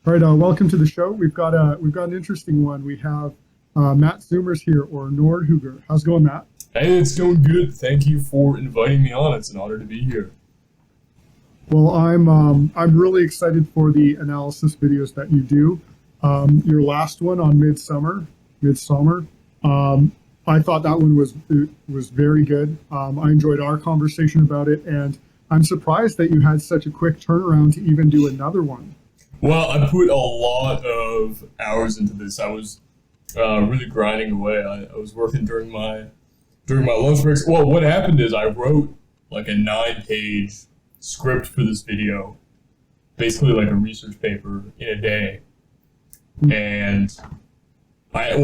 All right, welcome to the show. We've got an interesting one. We have Matt Zoomers here, or NORDHUGR. How's it going, Matt? Hey, it's going good. Thank you for inviting me on. It's an honor to be here. Well, I'm really excited for the analysis videos that you do. Your last one on Midsummer. I thought that one was very good. I enjoyed our conversation about it, and I'm surprised that you had such a quick turnaround to even do another one. Well, I put a lot of hours into this. I was really grinding away. I was working during my lunch breaks. Well, what happened is I wrote like a 9-page script for this video, basically like a research paper in a day, and I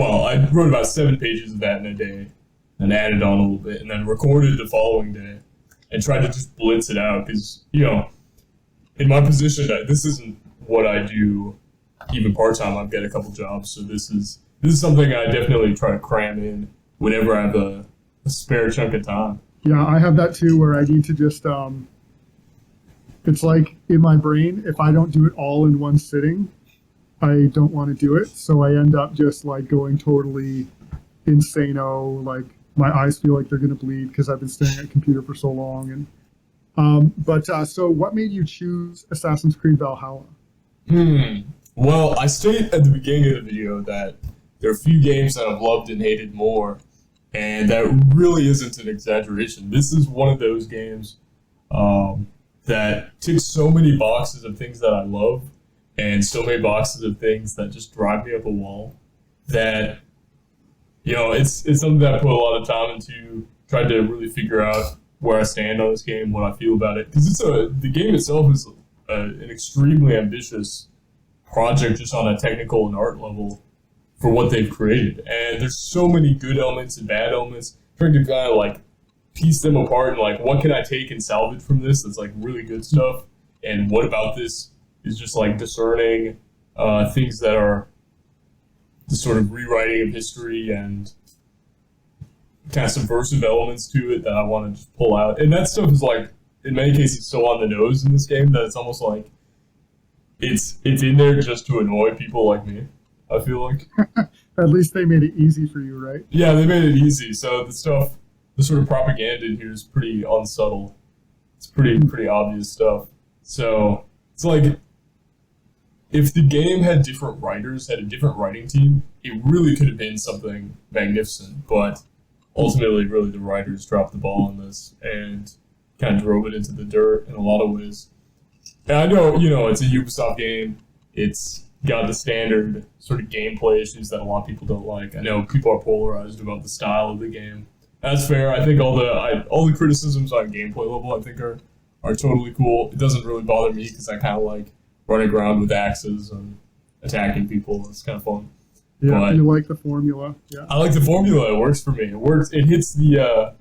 wrote about 7 pages of that in a day, and added on a little bit, and then recorded the following day, and tried to just blitz it out because in my position, this isn't what I do even part time. I've got a couple jobs, so this is something I definitely try to cram in whenever I have a spare chunk of time. Yeah, I have that too, where I need to just it's like in my brain, if I don't do it all in one sitting, I don't want to do it. So I end up just like going totally insano. Like my eyes feel like they're going to bleed because I've been staring at a computer for so long. So what made you choose Assassin's Creed Valhalla? Well, I stated at the beginning of the video that there are a few games that I've loved and hated more, and that really isn't an exaggeration. This is one of those games that ticks so many boxes of things that I love, and so many boxes of things that just drive me up a wall. That it's something that I put a lot of time into, tried to really figure out where I stand on this game, what I feel about it, because the game itself is an extremely ambitious project just on a technical and art level for what they've created. And there's so many good elements and bad elements, trying to kind of like piece them apart and like, what can I take and salvage from this that's like really good stuff, and what about this is just like discerning things that are the sort of rewriting of history and kind of subversive elements to it that I want to just pull out. And that stuff is like, in many cases, so on the nose in this game that it's almost like it's in there just to annoy people like me, I feel like. At least they made it easy for you, right? Yeah, they made it easy. So the sort of propaganda in here is pretty unsubtle. It's pretty obvious stuff. So it's like, if the game had different writers, had a different writing team, it really could have been something magnificent. But ultimately, really, the writers dropped the ball on this and kind of drove it into the dirt in a lot of ways. And I know, it's a Ubisoft game. It's got the standard sort of gameplay issues that a lot of people don't like. I know people are polarized about the style of the game. That's fair. I think all the criticisms on gameplay level, I think, are totally cool. It doesn't really bother me because I kind of like running around with axes and attacking people. It's kind of fun. Yeah, but you like the formula. Yeah, I like the formula. It works for me. It works. It hits the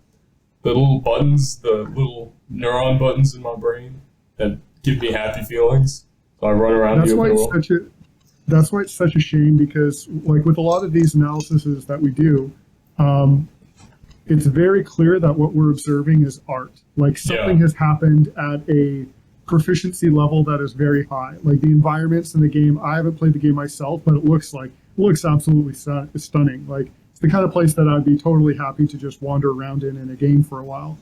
little buttons, the little neuron buttons in my brain that give me happy feelings. So I run around that's the why open it's world. that's why it's such a shame, because like with a lot of these analyses that we do, it's very clear that what we're observing is art. Like something has happened at a proficiency level that is very high. Like the environments in the game, I haven't played the game myself, but it looks absolutely stunning. Like it's the kind of place that I'd be totally happy to just wander around in a game for a while.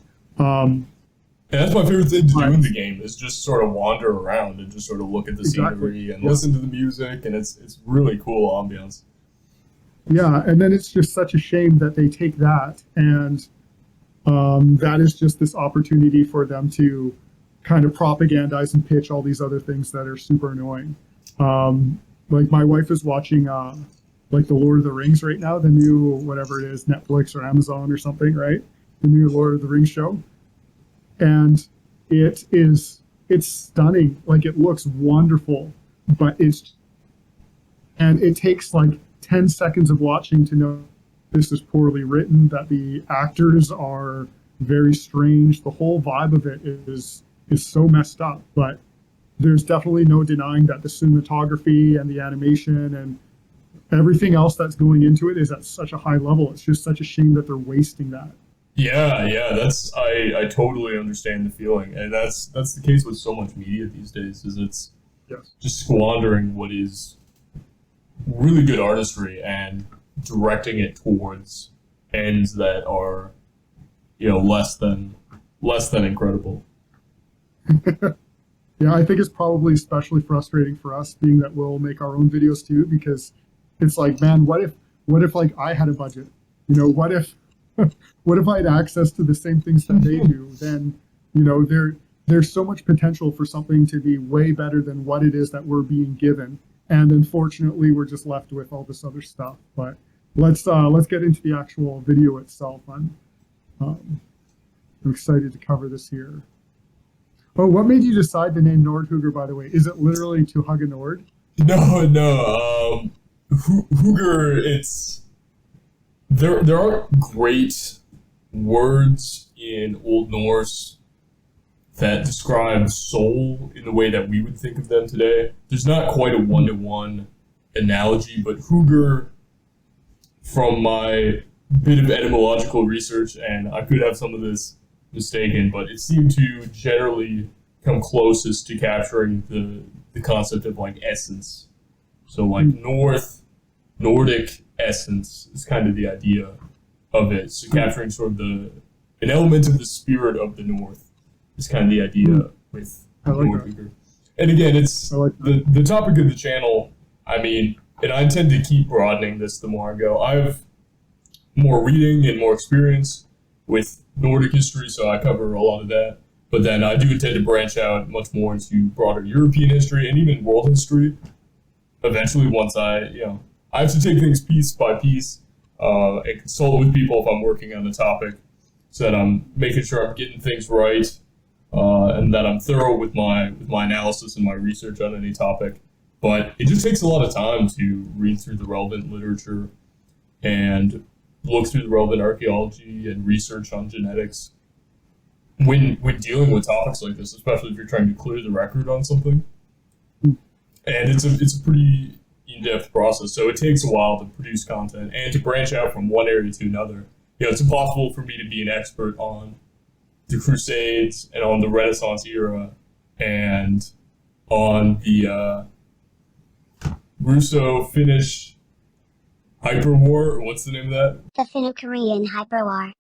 And that's my favorite thing to do in the game, is just sort of wander around and just sort of look at the scenery and listen to the music, and it's really cool ambiance. Yeah, and then it's just such a shame that they take that, and that is just this opportunity for them to kind of propagandize and pitch all these other things that are super annoying. Like my wife is watching like the Lord of the Rings right now, the new whatever it is, Netflix or Amazon or something, right? The new Lord of the Rings show. And it's stunning. Like it looks wonderful, but it takes like 10 seconds of watching to know this is poorly written, that the actors are very strange. The whole vibe of it is so messed up, but there's definitely no denying that the cinematography and the animation and everything else that's going into it is at such a high level. It's just such a shame that they're wasting that. Yeah, I totally understand the feeling, and that's the case with so much media these days. Is Yes. just squandering what is really good artistry and directing it towards ends that are, less than incredible. Yeah, I think it's probably especially frustrating for us, being that we'll make our own videos too, because it's like, man, what if like I had a budget? What if what if I had access to the same things that they do? Then, there's so much potential for something to be way better than what it is that we're being given. And unfortunately, we're just left with all this other stuff. But let's get into the actual video itself. I'm excited to cover this here. Oh, what made you decide the name NORDHUGR, by the way? Is it literally to hug a Nord? No. Hugr, there aren't great words in Old Norse that describe soul in the way that we would think of them today. There's not quite a one-to-one analogy, but Hugr, from my bit of etymological research, and I could have some of this mistaken, but it seemed to generally come closest to capturing the concept of like essence. So like Nordic essence is kind of the idea of it. So capturing sort of an element of the spirit of the North is kind of the idea with NORDHUGR. And again, it's the topic of the channel. I mean, and I intend to keep broadening this the more I go. I have more reading and more experience with Nordic history, so I cover a lot of that. But then I do intend to branch out much more into broader European history and even world history. Eventually, once I have to take things piece by piece and consult with people if I'm working on the topic, so that I'm making sure I'm getting things right and that I'm thorough with my analysis and my research on any topic. But it just takes a lot of time to read through the relevant literature and look through the relevant archaeology and research on genetics when dealing with topics like this, especially if you're trying to clear the record on something. And it's a pretty in-depth process, so it takes a while to produce content and to branch out from one area to another. It's impossible for me to be an expert on the Crusades and on the Renaissance era and on the Russo-Finnish Hyperwar. What's the name of that? The Finno-Korean Hyperwar.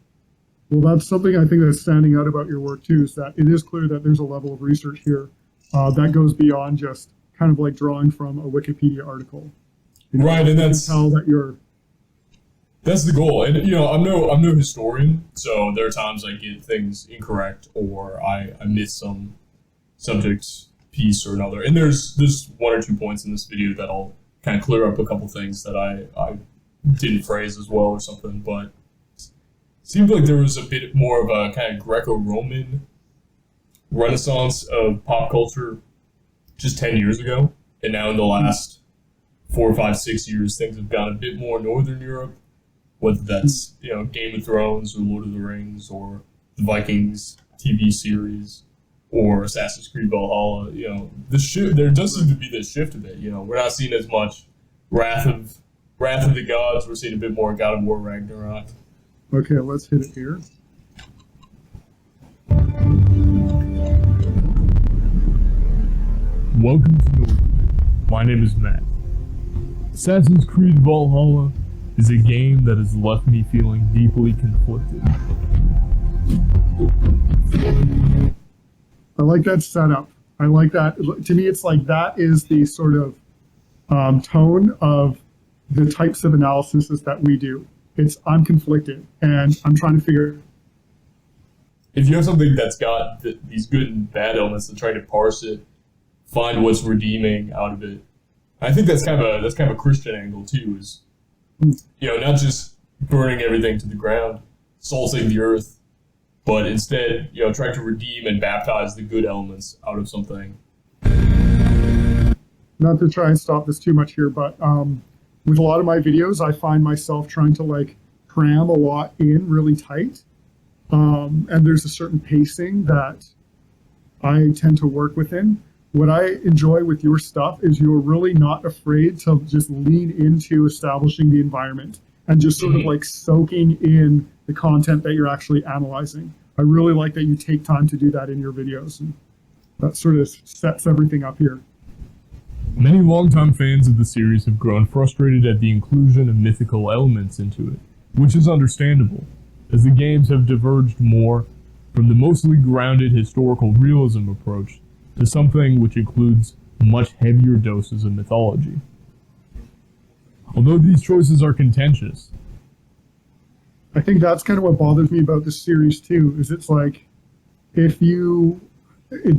Well, that's something I think that's standing out about your work too, is that it is clear that there's a level of research here that goes beyond just kind of like drawing from a Wikipedia article. Right, and that's tell that that's the goal. And I'm no historian, so there are times I get things incorrect or I miss some subject piece or another. And there's one or two points in this video that I'll kind of clear up a couple things that I didn't phrase as well or something, but it seemed like there was a bit more of a kind of Greco-Roman renaissance of pop culture just 10 years ago. And now in the last 4, 5, 6 years, things have gone a bit more Northern Europe, whether that's, Game of Thrones or Lord of the Rings or the Vikings TV series or Assassin's Creed Valhalla. There does seem to be this shift a bit. We're not seeing as much Wrath of the Gods. We're seeing a bit more God of War Ragnarok. Okay, let's hit it here. Welcome to NORDHUGR. My name is Matt. Assassin's Creed Valhalla is a game that has left me feeling deeply conflicted. I like that setup. I like that. To me, it's like that is the sort of tone of the types of analysis that we do. I'm conflicted, and I'm trying to figure. If you have something that's got these good and bad elements and trying to parse it, find what's redeeming out of it, I think that's kind of a Christian angle too. Is not just burning everything to the ground, salting the earth, but instead trying to redeem and baptize the good elements out of something. Not to try and stop this too much here, but with a lot of my videos, I find myself trying to cram a lot in really tight. And there's a certain pacing that I tend to work within. What I enjoy with your stuff is you're really not afraid to just lean into establishing the environment and just sort of soaking in the content that you're actually analyzing. I really like that you take time to do that in your videos, and that sort of sets everything up here. Many longtime fans of the series have grown frustrated at the inclusion of mythical elements into it, which is understandable, as the games have diverged more from the mostly grounded historical realism approach to something which includes much heavier doses of mythology. Although these choices are contentious, I think that's kind of what bothers me about this series too, is it's like if you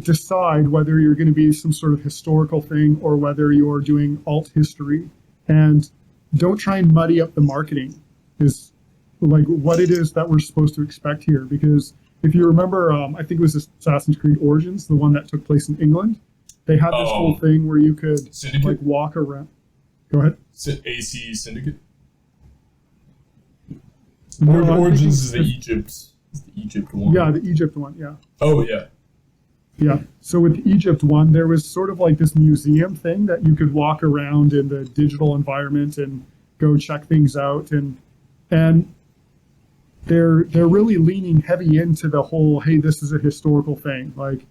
decide whether you're going to be some sort of historical thing or whether you're doing alt history, and don't try and muddy up the marketing is like what it is that we're supposed to expect here. Because if you remember, I think it was Assassin's Creed Origins, the one that took place in England, they had this whole thing where you could Syndicate? like walk around. Go ahead. AC Syndicate? No, I'm Origins is thinking the Egypt one. Yeah, the Egypt one. Yeah. Oh, yeah. Yeah. So with the Egypt one, there was sort of like this museum thing that you could walk around in the digital environment and go check things out, and they're really leaning heavy into the whole, hey, this is a historical thing. Like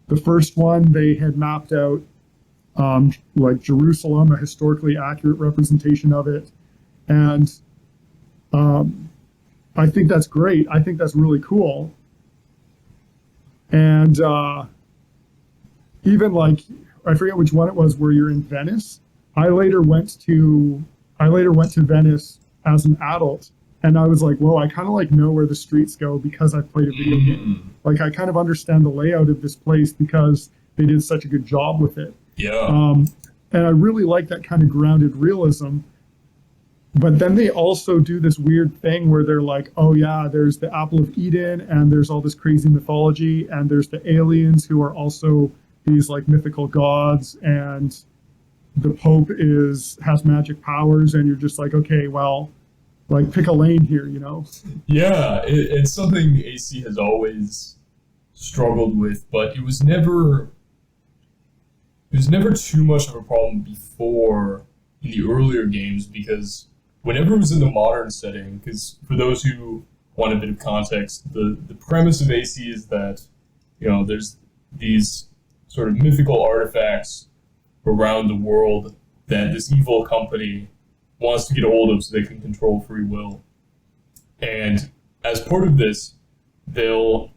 the first one, they had mapped out like Jerusalem, a historically accurate representation of it, and I think that's great. I think that's really cool. And even like, I forget which one it was where you're in Venice. I later went to Venice as an adult, and I was like, whoa, I kind of like know where the streets go because I've played a video game. Like I kind of understand the layout of this place because they did such a good job with it. Yeah. And I really like that kind of grounded realism. But then they also do this weird thing where they're like, oh yeah, there's the Apple of Eden, and there's all this crazy mythology, and there's the aliens who are also these like mythical gods, and the Pope has magic powers, and you're just like, okay, well, like pick a lane here, you know? Yeah, it's something AC has always struggled with, but it was never too much of a problem before in the earlier games, because whenever it was in the modern setting, because for those who want a bit of context, the premise of AC is that, you know, there's these sort of mythical artifacts around the world that this evil company wants to get a hold of so they can control free will. And as part of this, they'll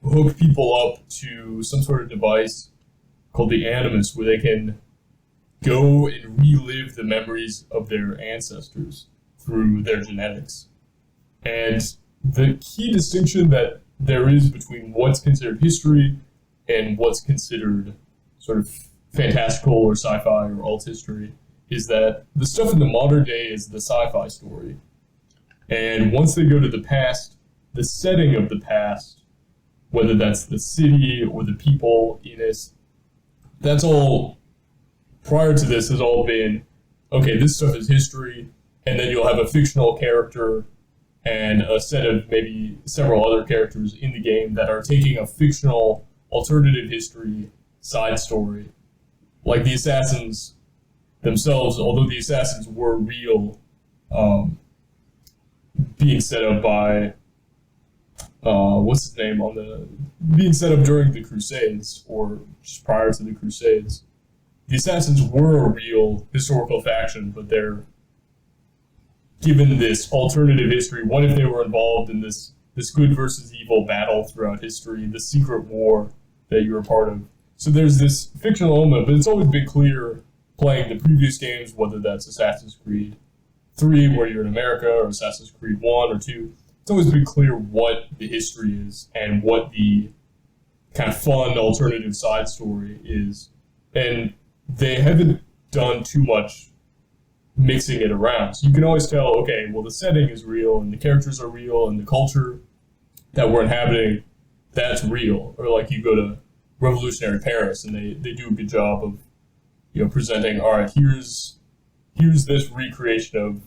hook people up to some sort of device called the Animus, where they can go and relive the memories of their ancestors through their genetics. And the key distinction that there is between what's considered history and what's considered sort of fantastical or sci-fi or alt history is that the stuff in the modern day is the sci-fi story. And once they go to the past, the setting of the past, whether that's the city or the people in it, that's all, prior to this, has all been, okay, this stuff is history, and then you'll have a fictional character and a set of maybe several other characters in the game that are taking a fictional alternative history side story. Like the assassins themselves, although the assassins were real, being set up by, what's his name, being set up during the Crusades, or just prior to the Crusades. The assassins were a real historical faction, but they're given this alternative history. What if they were involved in this good versus evil battle throughout history, the secret war that you were part of? So there's this fictional element, but it's always been clear playing the previous games, whether that's Assassin's Creed 3, where you're in America, or Assassin's Creed 1 or 2, it's always been clear what the history is and what the kind of fun alternative side story is. And they haven't done too much mixing it around. So you can always tell, okay, well, the setting is real, and the characters are real, and the culture that we're inhabiting, that's real. Or like you go to Revolutionary Paris, and they do a good job of, you know, presenting, all right, here's this recreation of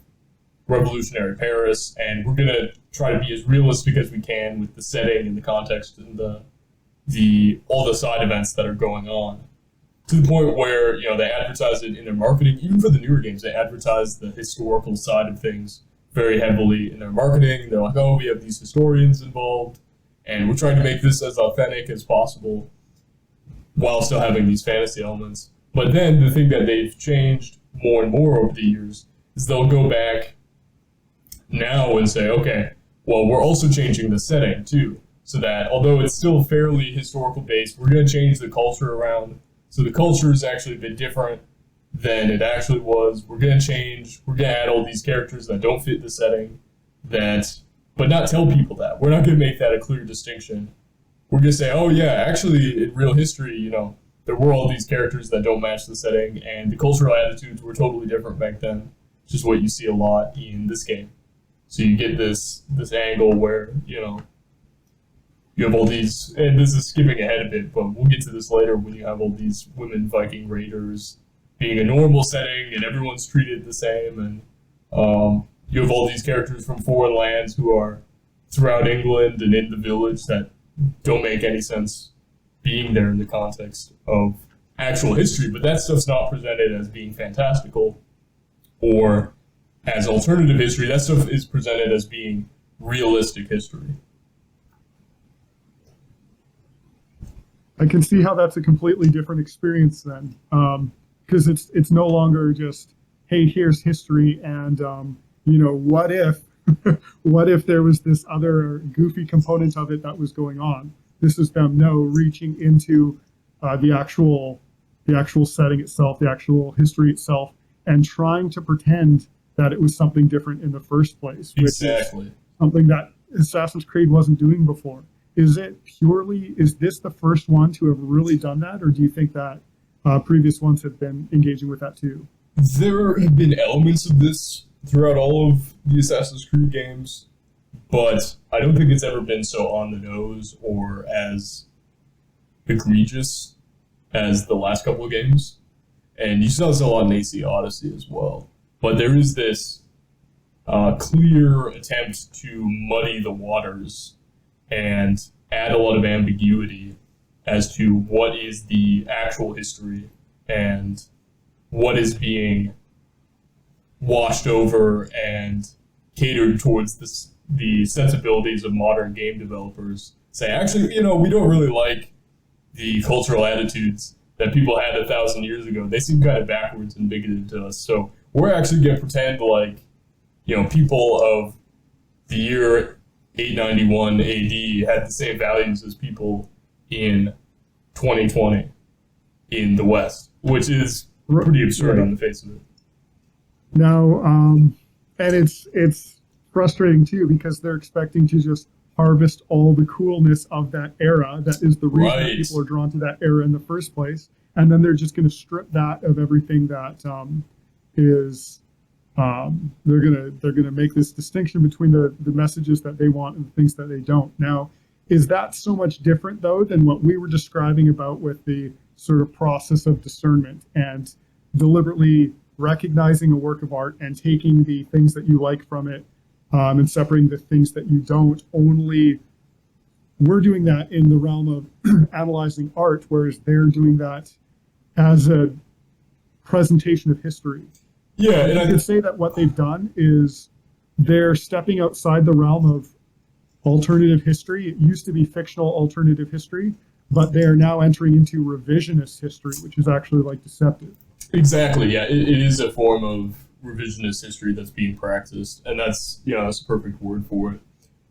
Revolutionary Paris, and we're gonna try to be as realistic as we can with the setting and the context and all the side events that are going on. To the point where, you know, they advertise it in their marketing. Even for the newer games, they advertise the historical side of things very heavily in their marketing. They're like, oh, we have these historians involved, and we're trying to make this as authentic as possible while still having these fantasy elements. But then the thing that they've changed more and more over the years is they'll go back now and say, okay, well, we're also changing the setting too. So that although it's still fairly historical based, we're going to change the culture around. So the culture is actually a bit different than it actually was. We're going to add all these characters that don't fit the setting, but not tell people that. We're not going to make that a clear distinction. We're going to say, oh yeah, actually in real history, there were all these characters that don't match the setting, and the cultural attitudes were totally different back then, which is what you see a lot in this game. So you get this angle where, you have all these, and this is skipping ahead a bit, but we'll get to this later when you have all these women Viking raiders being a normal setting and everyone's treated the same, and you have all these characters from foreign lands who are throughout England and in the village that don't make any sense being there in the context of actual history, but that stuff's not presented as being fantastical or as alternative history. That stuff is presented as being realistic history. I can see how that's a completely different experience then, because it's no longer just, hey, here's history, and what if what if there was this other goofy component of it that was going on? This is them reaching into the actual setting itself, the actual history itself, and trying to pretend that it was something different in the first place, which Exactly. is something that Assassin's Creed wasn't doing before. Is this the first one to have really done that, or do you think that previous ones have been engaging with that too? There have been elements of this throughout all of the Assassin's Creed games, but I don't think it's ever been so on the nose or as egregious as the last couple of games. And you saw this a lot in AC Odyssey as well. But there is this clear attempt to muddy the waters and add a lot of ambiguity as to what is the actual history and what is being washed over and catered towards the sensibilities of modern game developers. Say, actually, we don't really like the cultural attitudes that people had 1,000 years ago. They seem kind of backwards and bigoted to us. So we're actually going to pretend like, people of the year 891 AD had the same values as people in 2020 in the West, which is pretty absurd on the face of it. Now, and it's frustrating too, because they're expecting to just harvest all the coolness of that era. That is the reason that people are drawn to that era in the first place, and then they're just going to strip that of everything that is. They're gonna make this distinction between the messages that they want and the things that they don't. Now, is that so much different though than what we were describing about with the sort of process of discernment and deliberately recognizing a work of art and taking the things that you like from it and separating the things that you don't? Only we're doing that in the realm of analyzing art, whereas they're doing that as a presentation of history. Yeah, and I could say that what they've done is they're stepping outside the realm of alternative history. It used to be fictional alternative history, but they are now entering into revisionist history, which is actually like deceptive. Exactly, yeah. It is a form of revisionist history that's being practiced, and that's a perfect word for it.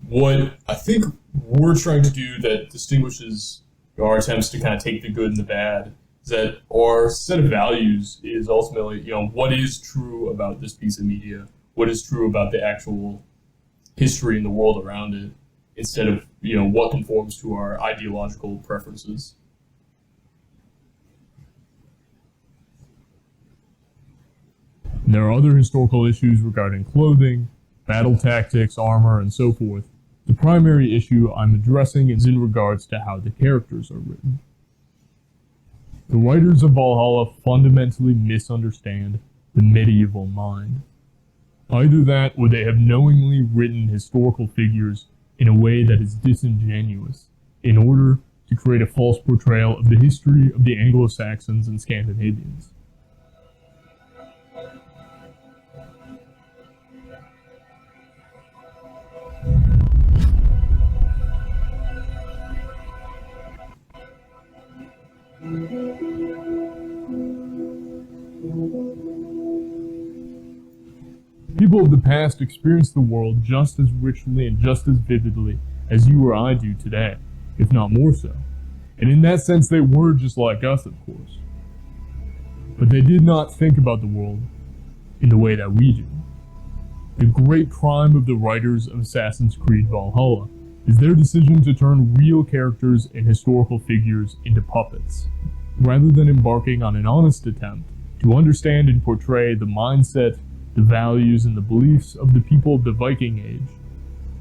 What I think we're trying to do that distinguishes our attempts to kind of take the good and the bad is that our set of values is ultimately, what is true about this piece of media, what is true about the actual history and the world around it, instead of, what conforms to our ideological preferences. There are other historical issues regarding clothing, battle tactics, armor, and so forth. The primary issue I'm addressing is in regards to how the characters are written. The writers of Valhalla fundamentally misunderstand the medieval mind. Either that, or they have knowingly written historical figures in a way that is disingenuous, in order to create a false portrayal of the history of the Anglo-Saxons and Scandinavians. People of the past experienced the world just as richly and just as vividly as you or I do today, if not more so. And in that sense, they were just like us, of course. But they did not think about the world in the way that we do. The great crime of the writers of Assassin's Creed Valhalla is their decision to turn real characters and historical figures into puppets, rather than embarking on an honest attempt to understand and portray the mindset, the values, and the beliefs of the people of the Viking Age,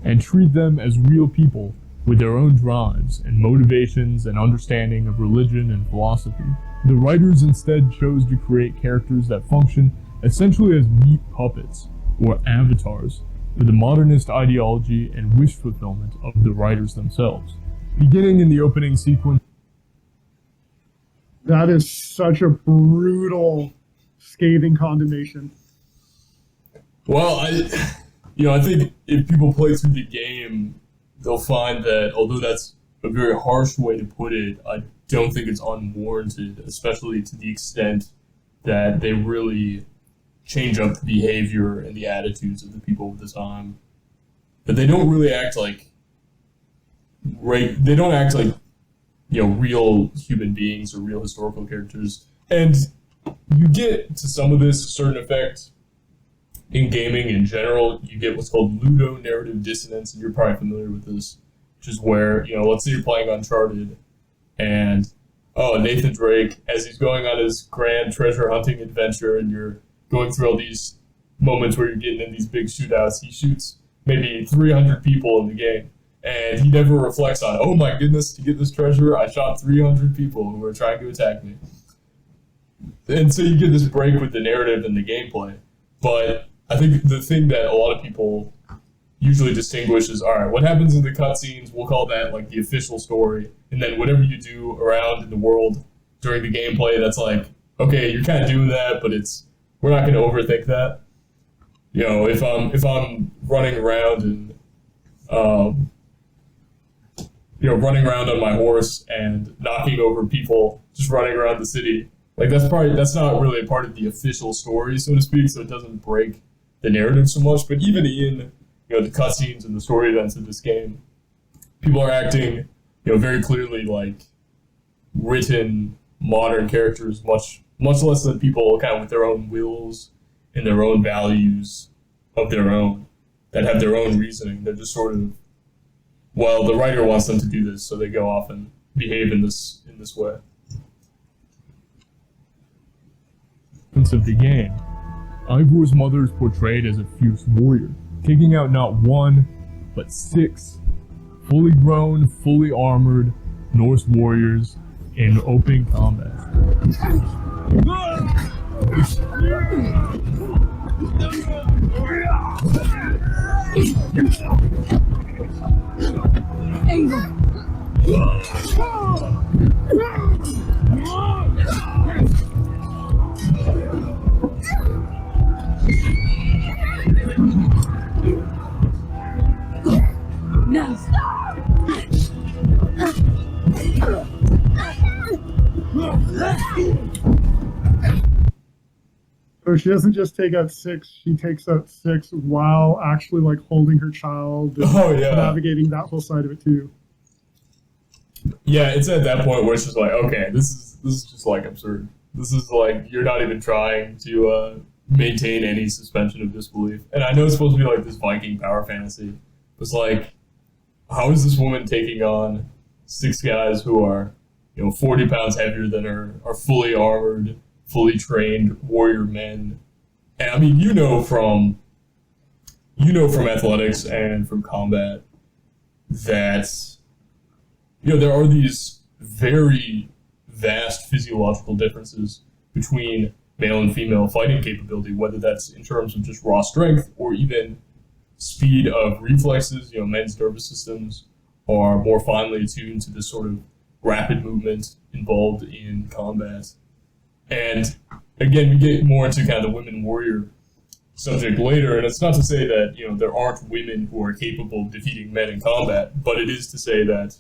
and treat them as real people with their own drives and motivations and understanding of religion and philosophy. The writers instead chose to create characters that function essentially as meat puppets, or avatars, for the modernist ideology and wish fulfillment of the writers themselves. Beginning in the opening sequence. That is such a brutal, scathing condemnation. Well, I think if people play through the game, they'll find that although that's a very harsh way to put it, I don't think it's unwarranted, especially to the extent that they really change up the behavior and the attitudes of the people of the time. But they don't really act like real human beings or real historical characters. And you get to some of this certain effect in gaming in general. You get what's called ludonarrative dissonance, and you're probably familiar with this, which is where, let's say you're playing Uncharted, and Nathan Drake, as he's going on his grand treasure hunting adventure, and you're going through all these moments where you're getting in these big shootouts, he shoots maybe 300 people in the game. And he never reflects on, oh my goodness, to get this treasure, I shot 300 people who were trying to attack me. And so you get this break with the narrative and the gameplay. But I think the thing that a lot of people usually distinguish is, all right, what happens in the cutscenes, we'll call that like the official story. And then whatever you do around in the world during the gameplay, that's like, okay, you're kind of doing that, but we're not going to overthink that. If I'm running around and running around on my horse and knocking over people, just running around the city, like that's not really a part of the official story, so to speak. So it doesn't break the narrative so much. But even in the cutscenes and the story events of this game, people are acting very clearly like written modern characters, much less than people kind of with their own wills and their own values of their own that have their own reasoning. They're just sort of, well, the writer wants them to do this, so they go off and behave in this way. Of the game, Ivor's mother is portrayed as a fierce warrior, taking out not one, but 6 fully grown, fully armored Norse warriors in open combat. No. So she doesn't just take out 6, she takes out 6 while actually like holding her child and navigating that whole side of it too. Yeah, it's at that point where it's just like, okay, this is just like absurd. This is like, you're not even trying to maintain any suspension of disbelief. And I know it's supposed to be like this Viking power fantasy. It's like, how is this woman taking on 6 guys who are 40 pounds heavier than her, are fully armored, fully trained warrior men? And I mean, from athletics and from combat that there are these very vast physiological differences between male and female fighting capability, whether that's in terms of just raw strength or even speed of reflexes. Men's nervous systems are more finely attuned to this sort of rapid movement involved in combat. And again, we get more into kind of the women warrior subject later, and it's not to say that there aren't women who are capable of defeating men in combat, but it is to say that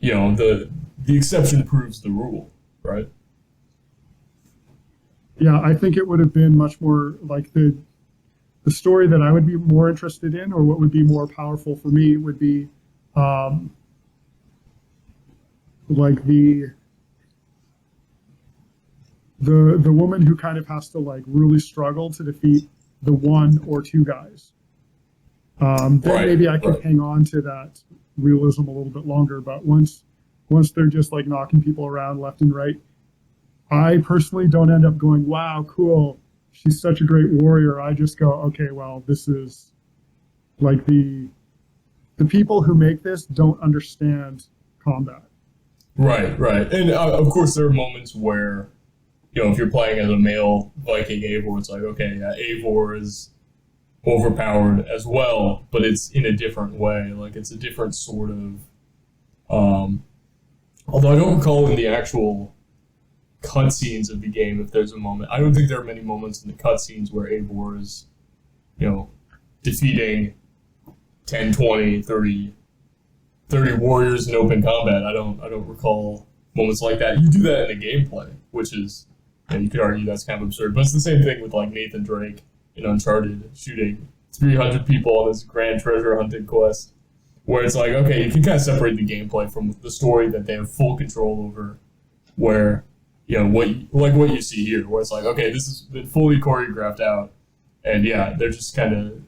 the exception proves the rule, right? Yeah, I think it would have been much more like the the story that I would be more interested in, or what would be more powerful for me, would be like the woman who kind of has to like really struggle to defeat the one or two guys. Then maybe I could hang on to that realism a little bit longer. But once they're just like knocking people around left and right, I personally don't end up going, wow, cool, she's such a great warrior. I just go, okay, well, this is like the people who make this don't understand combat. Right. And of course, there are moments where, if you're playing as a male Viking Eivor, it's like, okay, yeah, Eivor is overpowered as well, but it's in a different way. Like, it's a different sort of... although I don't recall in the actual cutscenes of the game if there's a moment. I don't think there are many moments in the cutscenes where Eivor is, defeating 10, 20, 30 warriors in open combat. I don't recall moments like that. You do that in the gameplay, which is... you could argue that's kind of absurd, but it's the same thing with like Nathan Drake in Uncharted shooting 300 people on this grand treasure hunting quest, where it's like, okay, you can kind of separate the gameplay from the story that they have full control over, where, what you see here, where it's like, okay, this has been fully choreographed out, and yeah, they're just kind of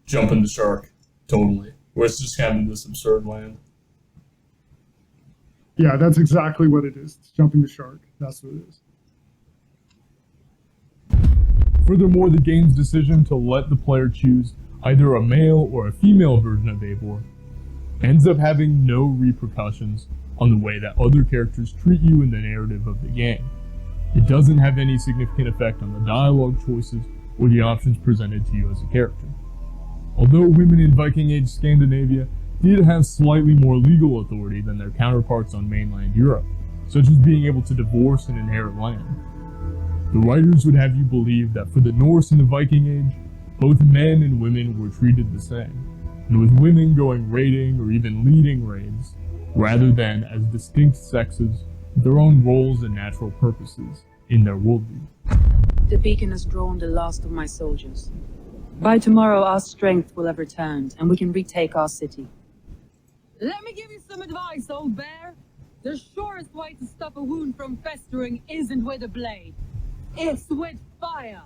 jumping the shark totally, where it's just kind of this absurd land. Yeah, that's exactly what it is. It's jumping the shark. That's what it is. Furthermore, the game's decision to let the player choose either a male or a female version of Eivor ends up having no repercussions on the way that other characters treat you in the narrative of the game. It doesn't have any significant effect on the dialogue choices or the options presented to you as a character. Although women in Viking Age Scandinavia did have slightly more legal authority than their counterparts on mainland Europe, such as being able to divorce and inherit land, the writers would have you believe that for the Norse in the Viking Age, both men and women were treated the same, and with women going raiding or even leading raids, rather than as distinct sexes with their own roles and natural purposes in their worldview. The beacon has drawn the last of my soldiers. By tomorrow, our strength will have returned, and we can retake our city. Let me give you some advice, old bear. The surest way to stop a wound from festering isn't with a blade. It's with fire.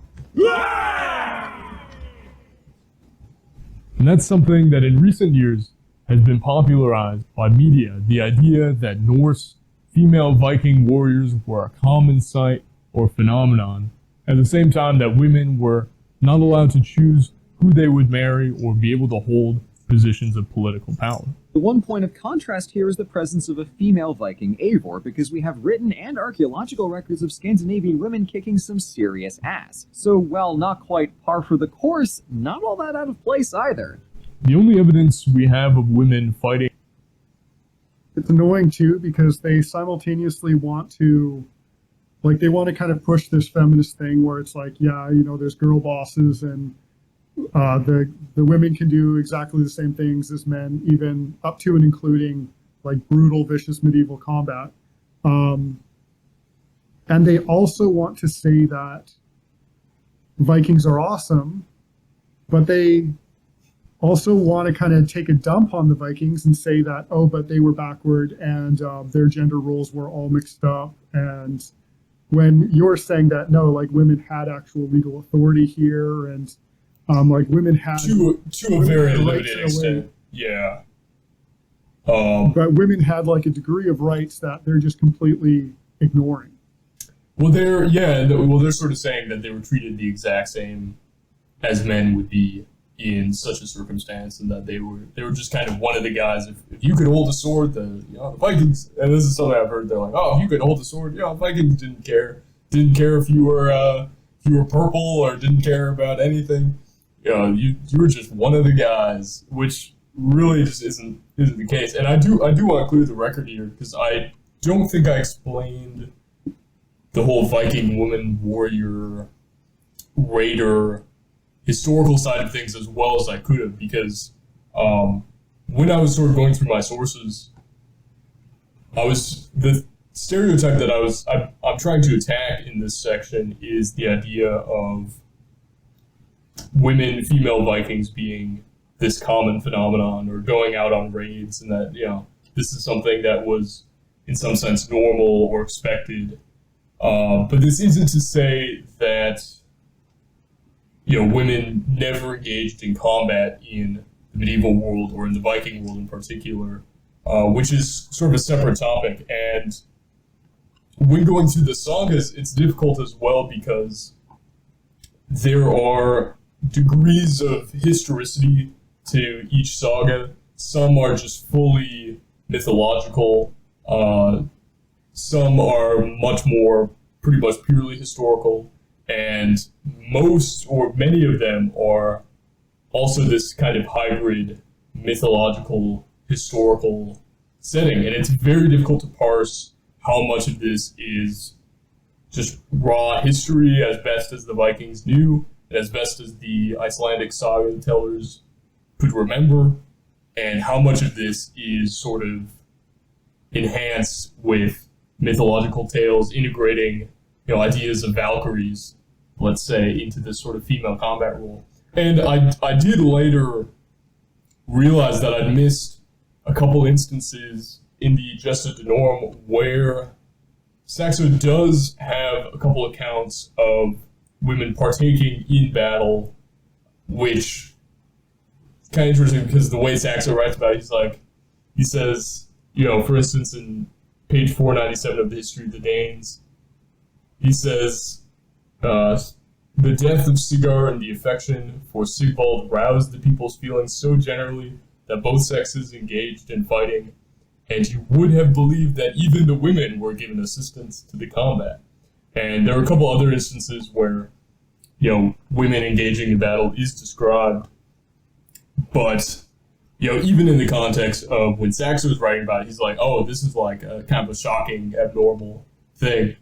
And that's something that in recent years has been popularized by media, the idea that Norse female Viking warriors were a common sight or phenomenon, at the same time that women were not allowed to choose who they would marry or be able to hold positions of political power. The one point of contrast here is the presence of a female Viking Eivor, because we have written and archaeological records of Scandinavian women kicking some serious ass. So, while not quite par for the course, not all that out of place either. The only evidence we have of women fighting... It's annoying too, because they simultaneously want to, like, they want to kind of push this feminist thing where it's like, yeah, there's girl bosses and the women can do exactly the same things as men, even up to and including like brutal, vicious medieval combat. And they also want to say that Vikings are awesome, but they also want to kind of take a dump on the Vikings and say that, oh, but they were backward and their gender roles were all mixed up. And when you're saying that, no, like women had actual legal authority here, and like women had to a very limited extent, yeah. But women had like a degree of rights that they're just completely ignoring. Well, they're sort of saying that they were treated the exact same as men would be in such a circumstance, and that they were just kind of one of the guys. If you could hold a sword, the Vikings, and this is something I've heard. They're like, oh, if you could hold a sword, Vikings didn't care if you were purple or didn't care about anything. You were just one of the guys, which really just isn't the case. And I do want to clear the record here, because I don't think I explained the whole Viking woman warrior raider historical side of things as well as I could have, because when I was sort of going through my sources, the stereotype that I'm trying to attack in this section is the idea of women, female Vikings being this common phenomenon, or going out on raids, and that, this is something that was in some sense normal or expected. But this isn't to say that women never engaged in combat in the medieval world, or in the Viking world in particular, which is sort of a separate topic. And when going through the sagas, it's difficult as well because there are degrees of historicity to each saga. Some are just fully mythological. Some are pretty much purely historical. And most or many of them are also this kind of hybrid mythological, historical setting. And it's very difficult to parse how much of this is just raw history, as best as the Vikings knew, and as best as the Icelandic saga tellers could remember, and how much of this is sort of enhanced with mythological tales, integrating ideas of Valkyries, let's say, into this sort of female combat role. And I did later realize that I'd missed a couple instances in the Gesta de Norm where Saxo does have a couple accounts of women partaking in battle, which is kind of interesting because the way Saxo writes about it, he says, for instance, in page 497 of the History of the Danes, he says, the death of Sigar and the affection for Sigvald roused the people's feelings so generally that both sexes engaged in fighting, and you would have believed that even the women were given assistance to the combat. And there are a couple other instances where, women engaging in battle is described, but, even in the context of when Saxo was writing about it, he's like, oh, this is like a kind of a shocking, abnormal thing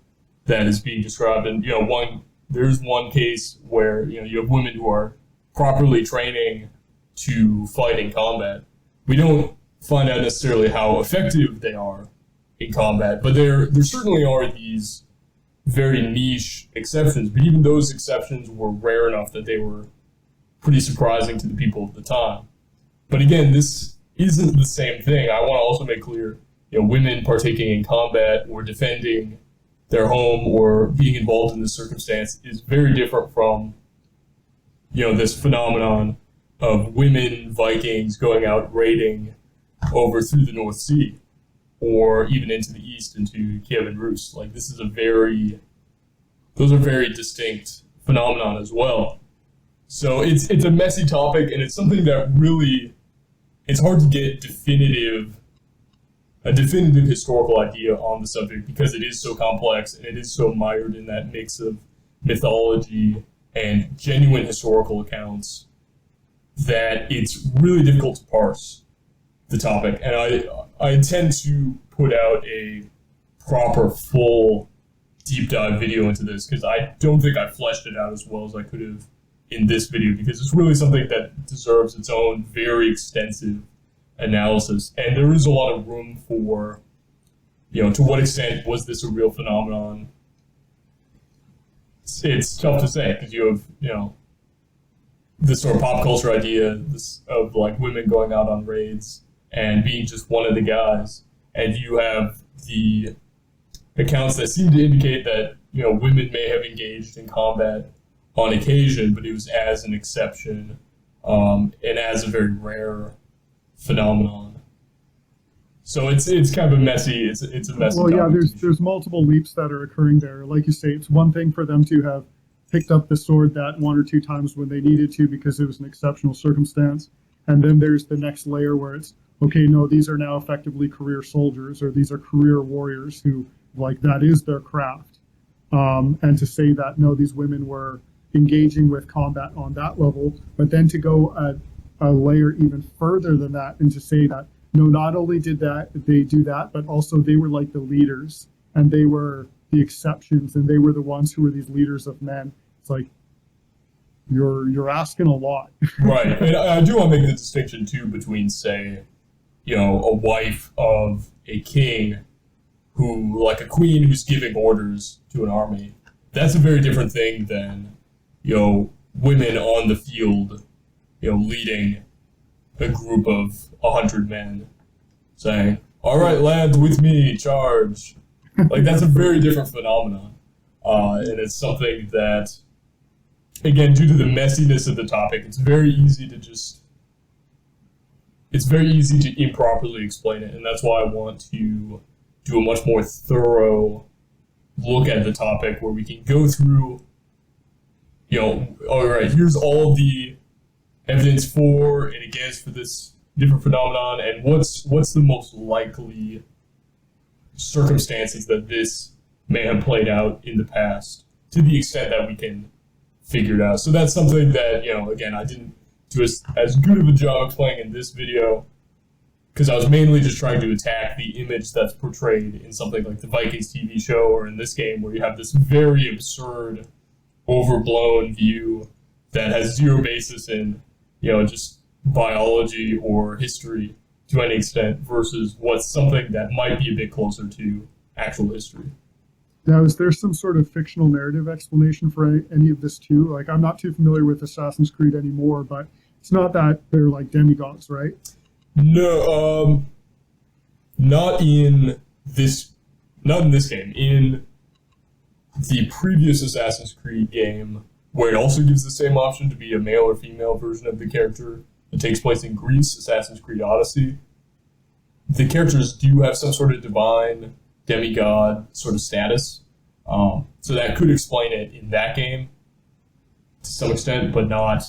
that is being described. And, there's one case where, you have women who are properly training to fight in combat. We don't find out necessarily how effective they are in combat, but there certainly are these very niche exceptions. But even those exceptions were rare enough that they were pretty surprising to the people of the time. But again, this isn't the same thing. I want to also make clear, women partaking in combat or defending their home or being involved in this circumstance is very different from, this phenomenon of women Vikings going out raiding over through the North Sea, or even into the east, into Kiev and Rus. This is those are very distinct phenomenon as well. So it's a messy topic, and it's something that really, it's hard to get a definitive historical idea on the subject because it is so complex and it is so mired in that mix of mythology and genuine historical accounts that it's really difficult to parse the topic. And I intend to put out a proper, full, deep dive video into this because I don't think I fleshed it out as well as I could have in this video, because it's really something that deserves its own very extensive analysis. And there is a lot of room for, to what extent was this a real phenomenon? It's tough to say because you have, this sort of pop culture idea of women going out on raids and being just one of the guys. And you have the accounts that seem to indicate that, women may have engaged in combat on occasion, but it was as an exception and as a very rare phenomenon. So it's kind of a messy, it's a messy. Well, yeah, there's multiple leaps that are occurring there. Like you say, it's one thing for them to have picked up the sword that one or two times when they needed to because it was an exceptional circumstance. And then there's the next layer where it's, okay, no, these are now effectively career soldiers, or these are career warriors who, that is their craft. And to say that, no, these women were engaging with combat on that level, but then to go a layer even further than that and to say that, no, not only did they do that, but also they were like the leaders and they were the exceptions and they were the ones who were these leaders of men. It's like, you're asking a lot. Right. And I do want to make the distinction too between, say, a wife of a king who, like a queen who's giving orders to an army. That's a very different thing than, women on the field, leading a group of 100 men, saying, "All right, lads, with me, charge." Like, that's a very different phenomenon. And it's something that, again, due to the messiness of the topic, it's very easy to improperly explain it. And that's why I want to do a much more thorough look at the topic where we can go through, all right, here's all the evidence for and against for this different phenomenon, and what's the most likely circumstances that this may have played out in the past, to the extent that we can figure it out. So that's something that, again, I didn't do as good of a job explaining in this video, because I was mainly just trying to attack the image that's portrayed in something like the Vikings TV show, or in this game, where you have this very absurd, overblown view that has zero basis in, just biology or history to any extent, versus what's something that might be a bit closer to actual history. Now, is there some sort of fictional narrative explanation for any of this too? Like, I'm not too familiar with Assassin's Creed anymore, but it's not that they're like demigods, right? No, not in this game. In the previous Assassin's Creed game, where it also gives the same option to be a male or female version of the character, that takes place in Greece, Assassin's Creed Odyssey, the characters do have some sort of divine demigod sort of status. So that could explain it in that game to some extent, but not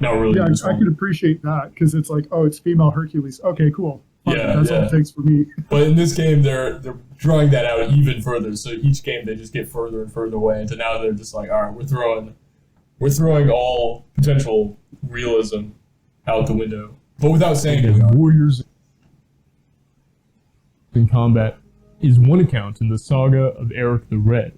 really. Yeah, I could appreciate that, because it's like, oh, it's female Hercules. Okay, cool. Fine, that's all it takes for me. But in this game, they're drawing that out even further. So each game they just get further and further away, and now they're just like, all right, we're throwing all potential realism out the window, but without saying As warriors in combat is one account in the saga of Eric the Red,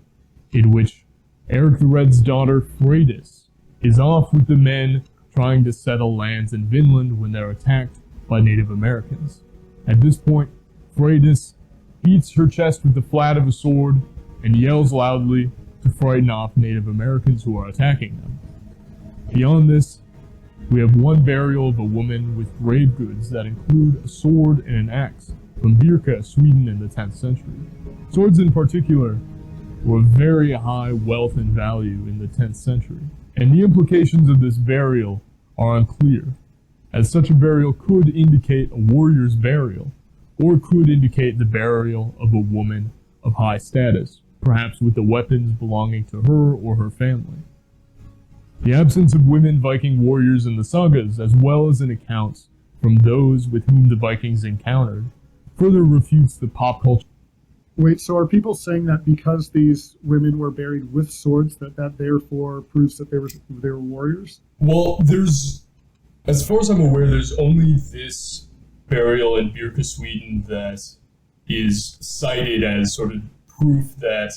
in which Eric the Red's daughter Freydis is off with the men trying to settle lands in Vinland when they're attacked by Native Americans. At this point, Freydis beats her chest with the flat of a sword and yells loudly to frighten off Native Americans who are attacking them. Beyond this, we have one burial of a woman with grave goods that include a sword and an axe from Birka, Sweden in the 10th century. Swords in particular were of very high wealth and value in the 10th century, and the implications of this burial are unclear, as such a burial could indicate a warrior's burial, or could indicate the burial of a woman of high status, perhaps with the weapons belonging to her or her family. The absence of women Viking warriors in the sagas, as well as in accounts from those with whom the Vikings encountered, further refutes the pop culture. Wait, so are people saying that because these women were buried with swords, that therefore proves that they were warriors? Well, as far as I'm aware, there's only this burial in Birka, Sweden that is cited as sort of proof that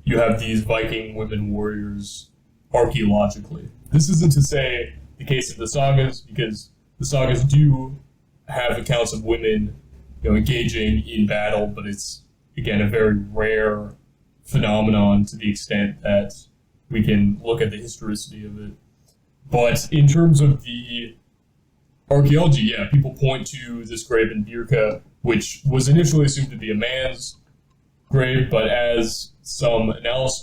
you have these Viking women warriors archaeologically. This isn't to say the case of the sagas, because the sagas do have accounts of women engaging in battle, but it's, again, a very rare phenomenon to the extent that we can look at the historicity of it. But in terms of the archaeology, yeah, people point to this grave in Birka, which was initially assumed to be a man's grave, but as some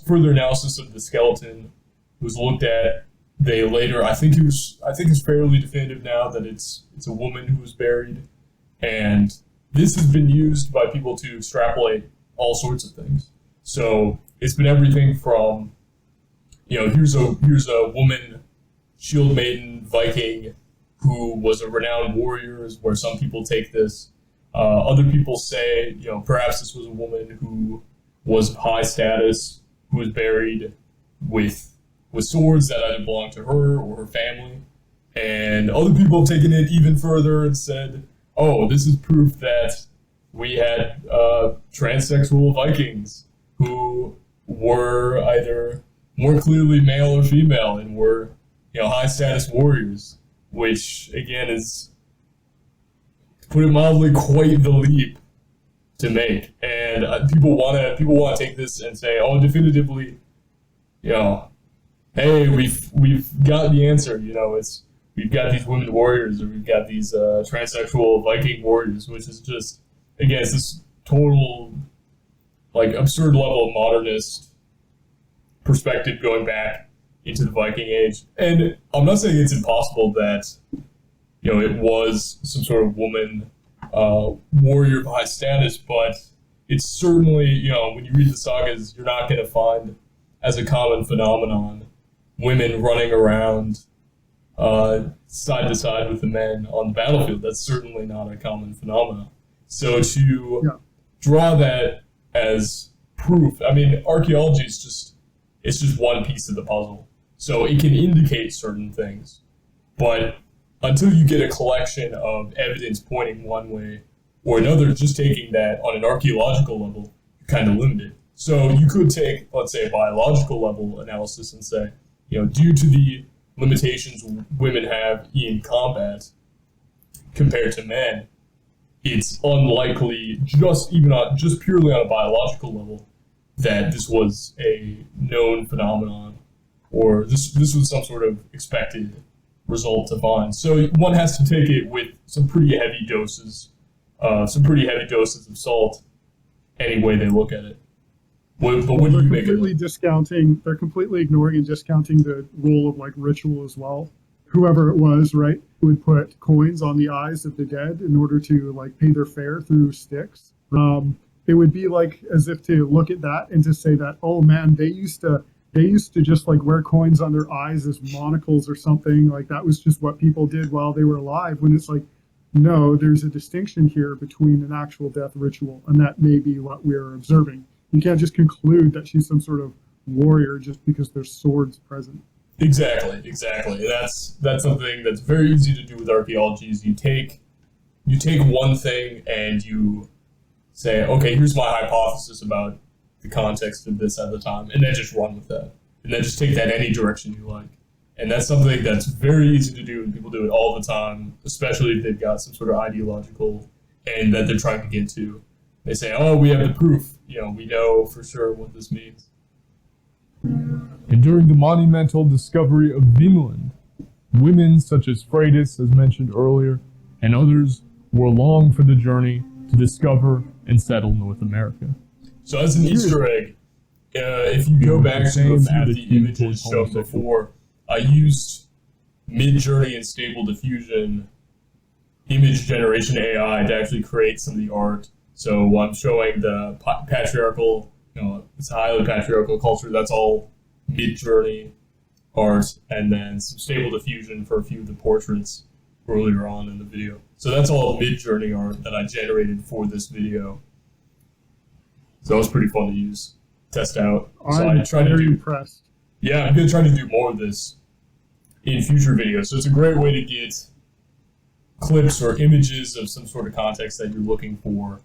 further analysis of the skeleton was looked at, they later, I think it's fairly definitive now that it's a woman who was buried, and this has been used by people to extrapolate all sorts of things. So it's been everything from, here's a woman, shield maiden, Viking, who was a renowned warrior, is where some people take this. Other people say, perhaps this was a woman who was of high status, who was buried with swords that either belonged to her or her family. And other people have taken it even further and said, oh, this is proof that we had transsexual Vikings who were either more clearly male or female and were, high status warriors, which again is, to put it mildly, quite the leap to make. And people want to take this and say, oh, definitively, hey, we've got the answer. You know, we've got these women warriors, or we've got these transsexual Viking warriors, which is just, again, it's this total like absurd level of modernist perspective going back into the Viking Age. And I'm not saying it's impossible that, you know, it was some sort of woman warrior of high status, but it's certainly, you know, when you read the sagas, you're not going to find as a common phenomenon women running around side to side with the men on the battlefield. That's certainly not a common phenomenon. So to draw that as proof, I mean, archaeology is just one piece of the puzzle. So it can indicate certain things, but until you get a collection of evidence pointing one way or another, just taking that on an archaeological level, you're kind of limited. So you could take, let's say, a biological level analysis and say, you know, due to the limitations women have in combat compared to men, it's unlikely, just purely on a biological level, that this was a known phenomenon, or this was some sort of expected result to find. So one has to take it with some pretty heavy doses of salt, any way they look at it. But what do you make of it? They're completely ignoring and discounting the role of like ritual as well. Whoever it was, right, would put coins on the eyes of the dead in order to like pay their fare through sticks. It would be like as if to look at that and to say that, oh man, they used to just like wear coins on their eyes as monocles or something. Like that was just what people did while they were alive. When it's like, no, there's a distinction here between an actual death ritual, and that may be what we're observing. You can't just conclude that she's some sort of warrior just because there's swords present. Exactly. That's something that's very easy to do with archaeology. Is you take one thing and you say, okay, here's my hypothesis about the context of this at the time, and then just run with that, and then just take that any direction you like. And that's something that's very easy to do, and people do it all the time, especially if they've got some sort of ideological end that they're trying to get to. They say, oh, we have the proof. You know, we know for sure what this means. And during the monumental discovery of Vinland, women such as Freydis, as mentioned earlier, and others were along for the journey to discover and settle North America. So as an Easter egg, if you go back to a few of the images shown before, I used Mid-Journey and Stable Diffusion image generation AI to actually create some of the art. So I'm showing the patriarchal, you know, it's a highly patriarchal culture. That's all Mid-Journey art, and then some Stable Diffusion for a few of the portraits earlier on in the video. So that's all Mid-Journey art that I generated for this video. So that was pretty fun to use, test out. So I'm very impressed. Yeah, I'm going to try to do more of this in future videos. So it's a great way to get clips or images of some sort of context that you're looking for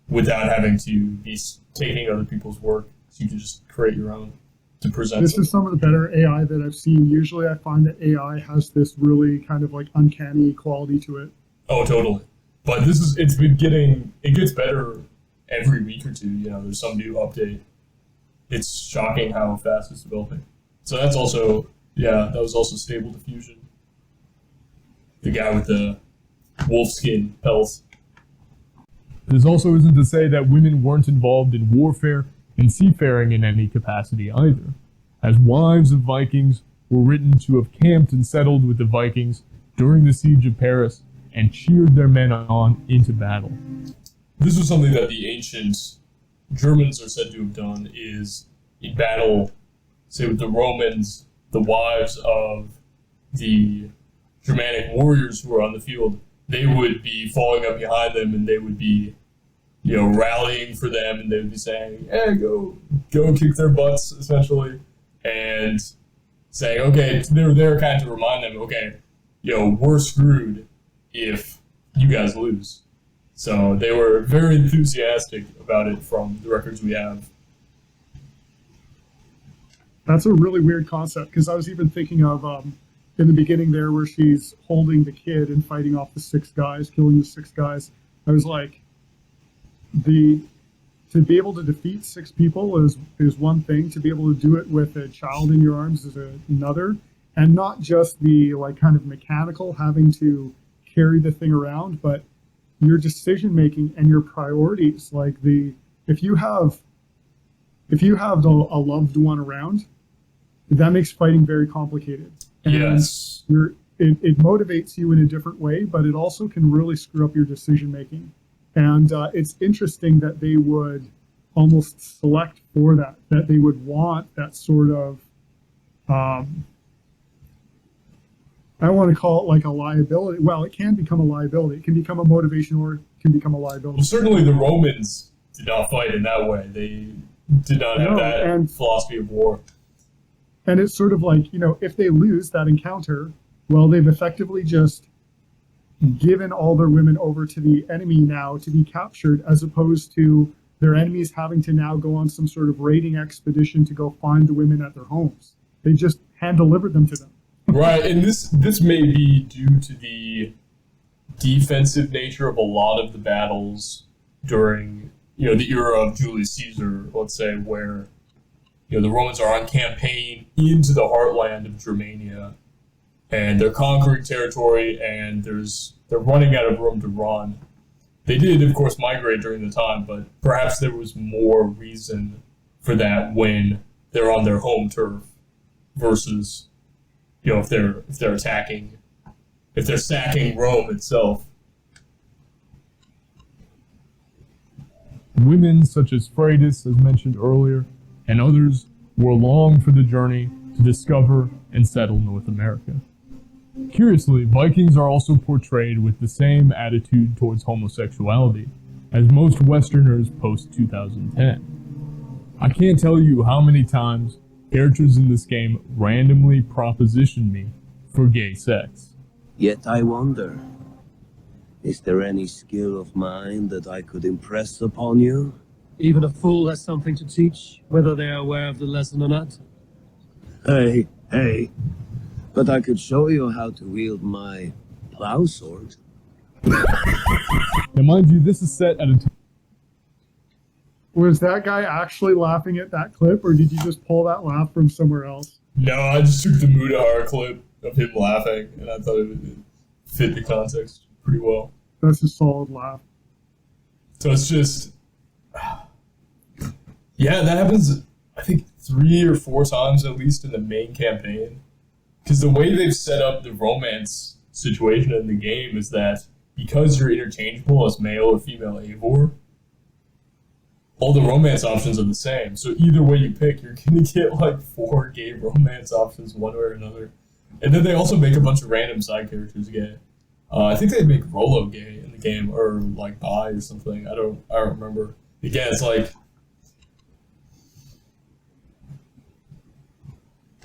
without having to be taking other people's work. So you can just create your own to present. This is some of the better AI that I've seen. Usually I find that AI has this really kind of like uncanny quality to it. Oh, totally. But it gets better every week or two. You know, there's some new update. It's shocking how fast it's developing. So that's also, that was also Stable Diffusion. The guy with the wolfskin pelts. This also isn't to say that women weren't involved in warfare and seafaring in any capacity either, as wives of Vikings were written to have camped and settled with the Vikings during the siege of Paris and cheered their men on into battle. This was something that the ancient Germans are said to have done, is in battle, say with the Romans, the wives of the Germanic warriors who were on the field, they would be falling up behind them and they would be, you know, rallying for them, and they would be saying, hey, go kick their butts, essentially, and saying, okay, they were there kind of to remind them, okay, you know, we're screwed if you guys lose. So they were very enthusiastic about it from the records we have. That's a really weird concept, because I was even thinking of in the beginning there where she's holding the kid and fighting off the 6 guys, killing the 6 guys. I was like, to be able to defeat 6 people is one thing. To be able to do it with a child in your arms is another, and not just the like kind of mechanical having to carry the thing around, but your decision making and your priorities. Like if you have a loved one around, that makes fighting very complicated. And Yes. it motivates you in a different way, but it also can really screw up your decision making. And it's interesting that they would almost select for that they would want that sort of, I don't want to call it like a liability. Well, it can become a liability. It can become a motivation, or it can become a liability. Well, certainly the Romans did not fight in that way. They did not have that philosophy of war. And it's sort of like, if they lose that encounter, well, they've effectively just given all their women over to the enemy now to be captured, as opposed to their enemies having to now go on some sort of raiding expedition to go find the women at their homes. They just hand delivered them to them. Right, and this may be due to the defensive nature of a lot of the battles during the era of Julius Caesar, let's say, where the Romans are on campaign into the heartland of Germania, and they're conquering territory, and they're running out of room to run. They did, of course, migrate during the time, but perhaps there was more reason for that when they're on their home turf versus if they're attacking, if they're sacking Rome itself. Women such as Freydis, as mentioned earlier, and others were along for the journey to discover and settle North America. Curiously, Vikings are also portrayed with the same attitude towards homosexuality as most Westerners post-2010. I can't tell you how many times characters in this game randomly proposition me for gay sex. Yet I wonder, is there any skill of mine that I could impress upon you? Even a fool has something to teach, whether they are aware of the lesson or not. Hey, but I could show you how to wield my plow sword. Now mind you, this is set at a time. Was that guy actually laughing at that clip, or did you just pull that laugh from somewhere else? No, I just took the NORDHUGR clip of him laughing, and I thought it would fit the context pretty well. That's a solid laugh. So it's just, yeah, that happens, I think, 3 or 4 times at least in the main campaign. Because the way they've set up the romance situation in the game is that because you're interchangeable as male or female Eivor, all the romance options are the same. So either way you pick, you're going to get like 4 gay romance options one way or another. And then they also make a bunch of random side characters gay. I think they make Rollo gay in the game, or like bi or something. I don't remember. Again, it's like,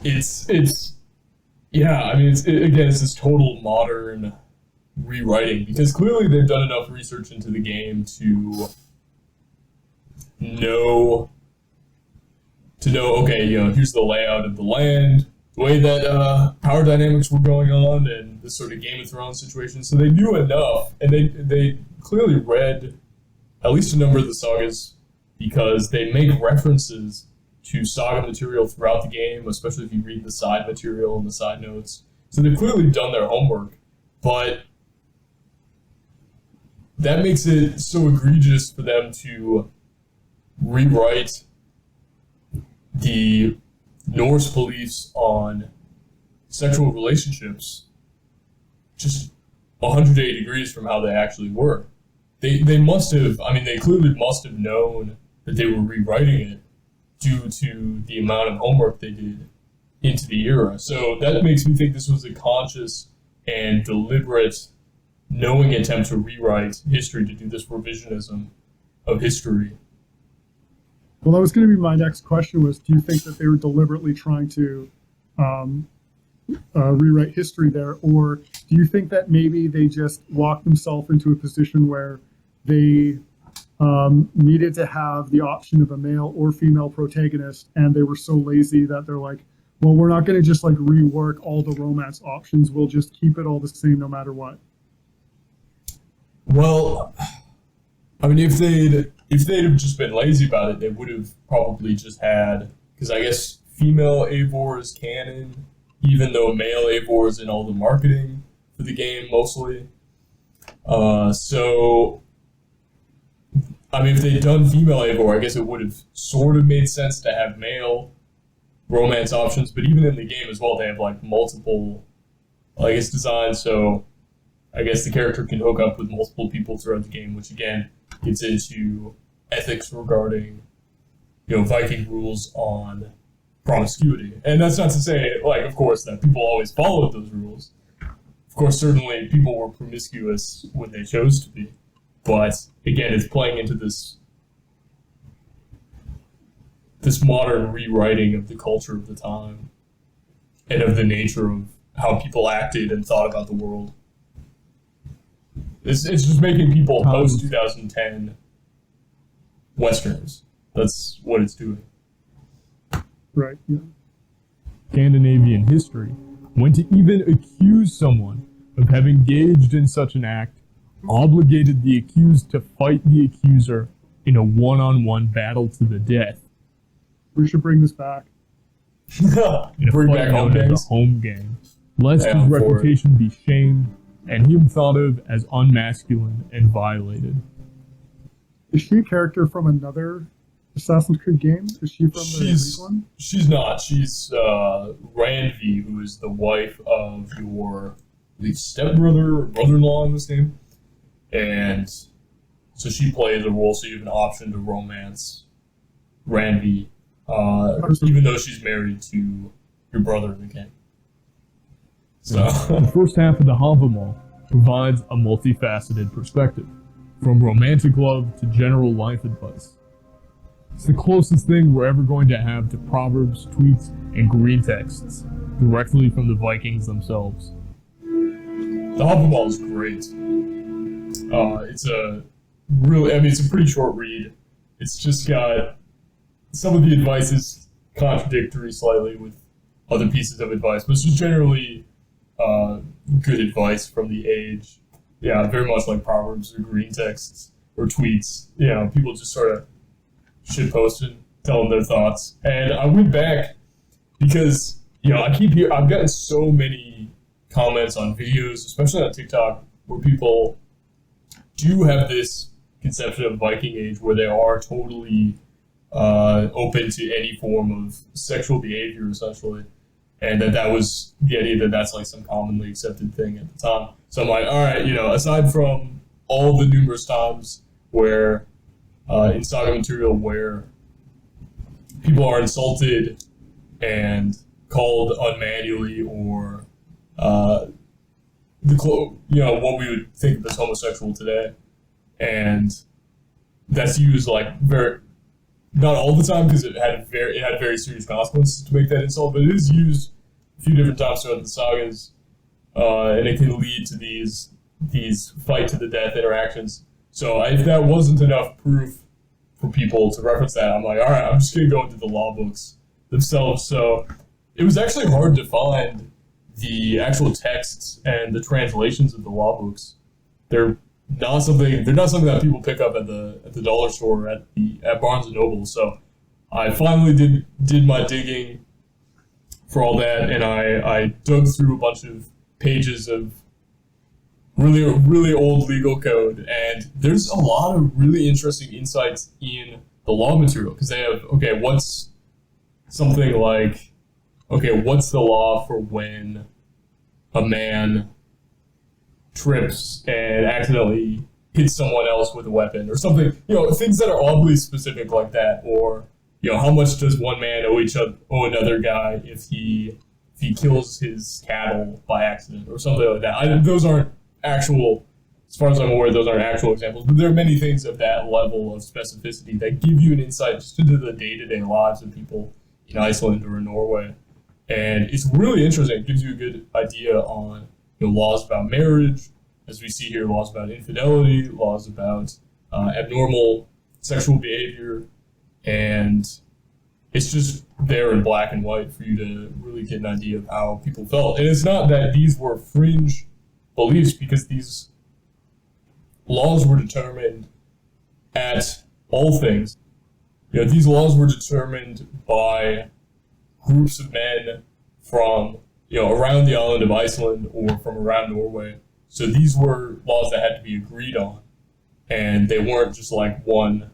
it's yeah, I mean, it's this total modern rewriting, because clearly they've done enough research into the game to know, okay, here's the layout of the land, the way that power dynamics were going on, and this sort of Game of Thrones situation. So they knew enough, and they clearly read at least a number of the sagas, because they make references to saga material throughout the game, especially if you read the side material and the side notes. So they've clearly done their homework, but that makes it so egregious for them to rewrite the Norse beliefs on sexual relationships just 180 degrees from how they actually were. They must have, they clearly must have known that they were rewriting it due to the amount of homework they did into the era. So that makes me think this was a conscious and deliberate, knowing attempt to rewrite history, to do this revisionism of history. Well, that was going to be my next question, was, do you think that they were deliberately trying to rewrite history there, or do you think that maybe they just walked themselves into a position where they needed to have the option of a male or female protagonist, and they were so lazy that they're like, well, we're not going to just like rework all the romance options, we'll just keep it all the same no matter what? Well, if if they'd have just been lazy about it, they would have probably just had, because I guess female Eivor is canon, even though male Eivor is in all the marketing for the game mostly. So, I mean, if they'd done female Eivor, I guess it would have sort of made sense to have male romance options, but even in the game as well, they have like multiple, I guess, designs, so I guess the character can hook up with multiple people throughout the game, which again gets into ethics regarding, Viking rules on promiscuity. And that's not to say, like, of course, that people always followed those rules. Of course, certainly people were promiscuous when they chose to be. But again, it's playing into this modern rewriting of the culture of the time and of the nature of how people acted and thought about the world. It's just making people post-2010 Westerners. That's what it's doing. Right. Yeah. Scandinavian history, when to even accuse someone of having engaged in such an act obligated the accused to fight the accuser in a one-on-one battle to the death. We should bring this back. In a Bring fight back home known as games. a home game, lest Yeah, his I'm for it. reputation be shamed and him thought of as unmasculine and violated. Is she a character from another Assassin's Creed game? Is she from the Greek one? She's not. She's Randvi, who is the wife of your, I believe, stepbrother or brother-in-law in this game. And so she plays a role, so you have an option to romance Randvi, even though she's married to your brother in the game. So The first half of the Havamal provides a multifaceted perspective, from romantic love to general life advice. It's the closest thing we're ever going to have to proverbs, tweets, and green texts directly from the Vikings themselves. the Havamal is great. It's a really, it's a pretty short read. It's just got some of the advice is contradictory slightly with other pieces of advice, but it's just generally good advice from the age. Yeah, very much like proverbs or green texts or tweets. People just sort of shit posting, telling their thoughts. And I went back because I've gotten so many comments on videos, especially on TikTok, where people do have this conception of Viking Age where they are totally open to any form of sexual behavior, essentially. And that was the idea that that's like some commonly accepted thing at the time. So I'm like, all right, aside from all the numerous times where in saga material where people are insulted and called unmanly or what we would think of as homosexual today, and that's used like not all the time because it had very serious consequences to make that insult, but it is used a few different times throughout the sagas, and it can lead to these fight to the death interactions. So if that wasn't enough proof for people to reference that, I'm like, all right, I'm just gonna go into the law books themselves. So it was actually hard to find the actual texts and the translations of the law books. They're not something that people pick up at the dollar store at Barnes and Noble. So I finally did my digging for all that, and I dug through a bunch of pages of really, really old legal code, and there's a lot of really interesting insights in the law material, because they have, what's something like, what's the law for when a man trips and accidentally hits someone else with a weapon or something, things that are oddly specific like that, or how much does one man owe another guy if he kills his cattle by accident or something like that. Those aren't actual, as far as I'm aware, those aren't actual examples, but there are many things of that level of specificity that give you an insight just into the day-to-day lives of people in Iceland or in Norway. And it's really interesting. It gives you a good idea on laws about marriage, as we see here, laws about infidelity, laws about abnormal sexual behavior, and it's just there in black and white for you to really get an idea of how people felt. And it's not that these were fringe beliefs, because these laws were determined at all things. These laws were determined by groups of men from around the island of Iceland or from around Norway. So these were laws that had to be agreed on, and they weren't just like one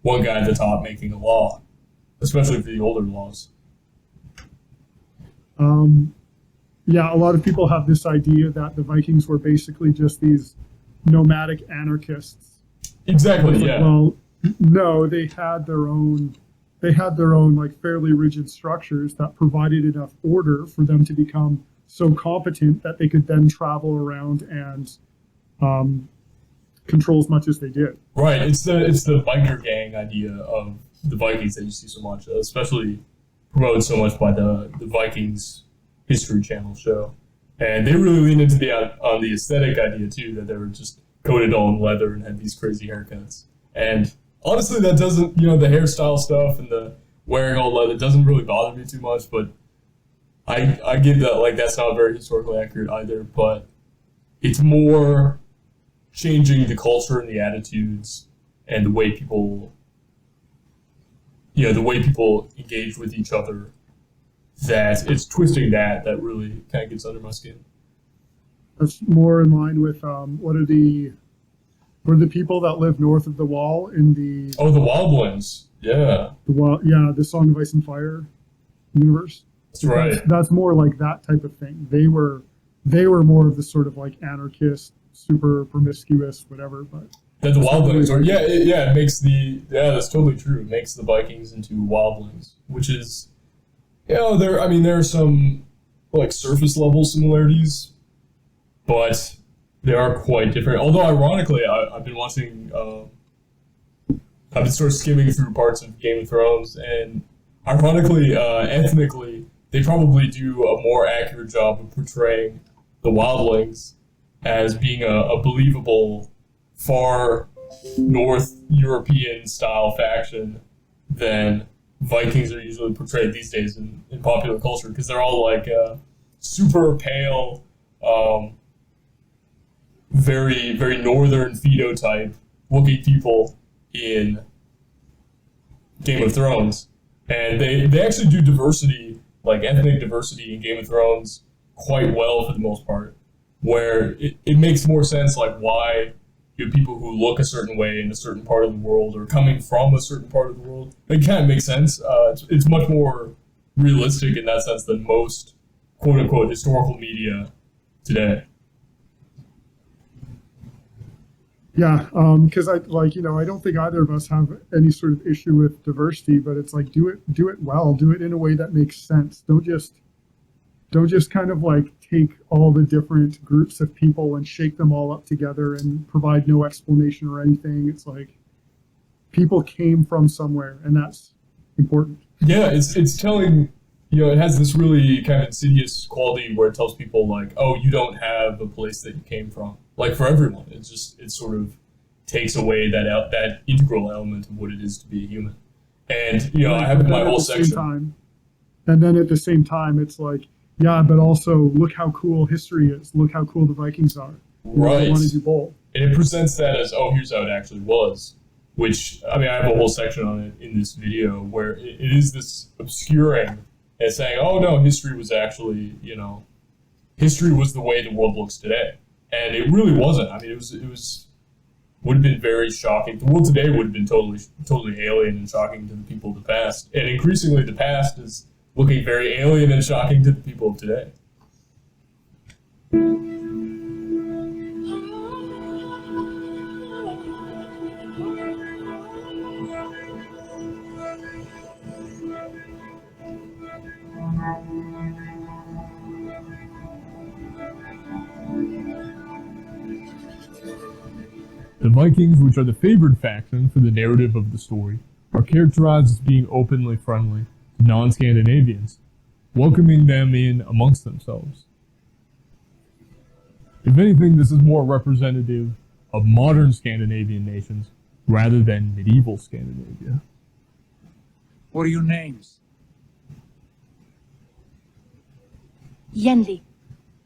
guy at the top making a law, especially for the older laws. Yeah, a lot of people have this idea that the Vikings were basically just these nomadic anarchists. Exactly. Like, Yeah. well, no, they had their own like fairly rigid structures that provided enough order for them to become so competent that they could then travel around and control as much as they did. Right. It's the biker gang idea of the Vikings that you see so much, especially promoted so much by the Vikings History Channel show. And they really lean into on the aesthetic idea too, that they were just coated all in leather and had these crazy haircuts. And honestly, that doesn't, the hairstyle stuff and the wearing all leather doesn't really bother me too much, but I get that, like, that's not very historically accurate either, but it's more changing the culture and the attitudes and the way people, engage with each other, that it's twisting that really kind of gets under my skin. That's more in line with what are the people that live north of the wall in the the Wildlings, yeah, the Song of Ice and Fire universe. That's right. That's more like that type of thing. They were more of the sort of like anarchist, super promiscuous, whatever. But the Wildlings are it makes that's totally true. It makes the Vikings into Wildlings, which is there are some like surface level similarities, but they are quite different. Although ironically, I've been watching, I've been sort of skimming through parts of Game of Thrones, and ironically, ethnically, they probably do a more accurate job of portraying the Wildlings as being a believable, far North European style faction than Vikings are usually portrayed these days in popular culture, because they're all like super pale, very, very northern phenotype looking people in Game of Thrones. And they actually do diversity, like ethnic diversity in Game of Thrones, quite well for the most part, where it makes more sense like why you have people who look a certain way in a certain part of the world or coming from a certain part of the world. It kind of makes sense. It's much more realistic in that sense than most quote-unquote historical media today. yeah, because I don't think either of us have any sort of issue with diversity, but it's like do it well, do it in a way that makes sense. Don't just kind of like take all the different groups of people and shake them all up together and provide no explanation or anything. It's like people came from somewhere, and that's important. Yeah, it's telling, it has this really kind of insidious quality where it tells people like, oh, you don't have a place that you came from. Like for everyone, it sort of takes away that integral element of what it is to be a human. And I have my whole section. And then at the same time, it's like, yeah, but also look how cool history is. Look how cool the Vikings are. Right. I want to do both. And it presents that as, oh, here's how it actually was. Which, I have a whole section on it in this video where it is this obscuring and saying, oh no, history was actually, history was the way the world looks today. And it really wasn't. It would have been very shocking. The world today would have been totally alien and shocking to the people of the past. And increasingly the past is looking very alien and shocking to the people of today. The Vikings, which are the favored faction for the narrative of the story, are characterized as being openly friendly to non-Scandinavians, welcoming them in amongst themselves. If anything, this is more representative of modern Scandinavian nations rather than medieval Scandinavia. What are your names? Yenli.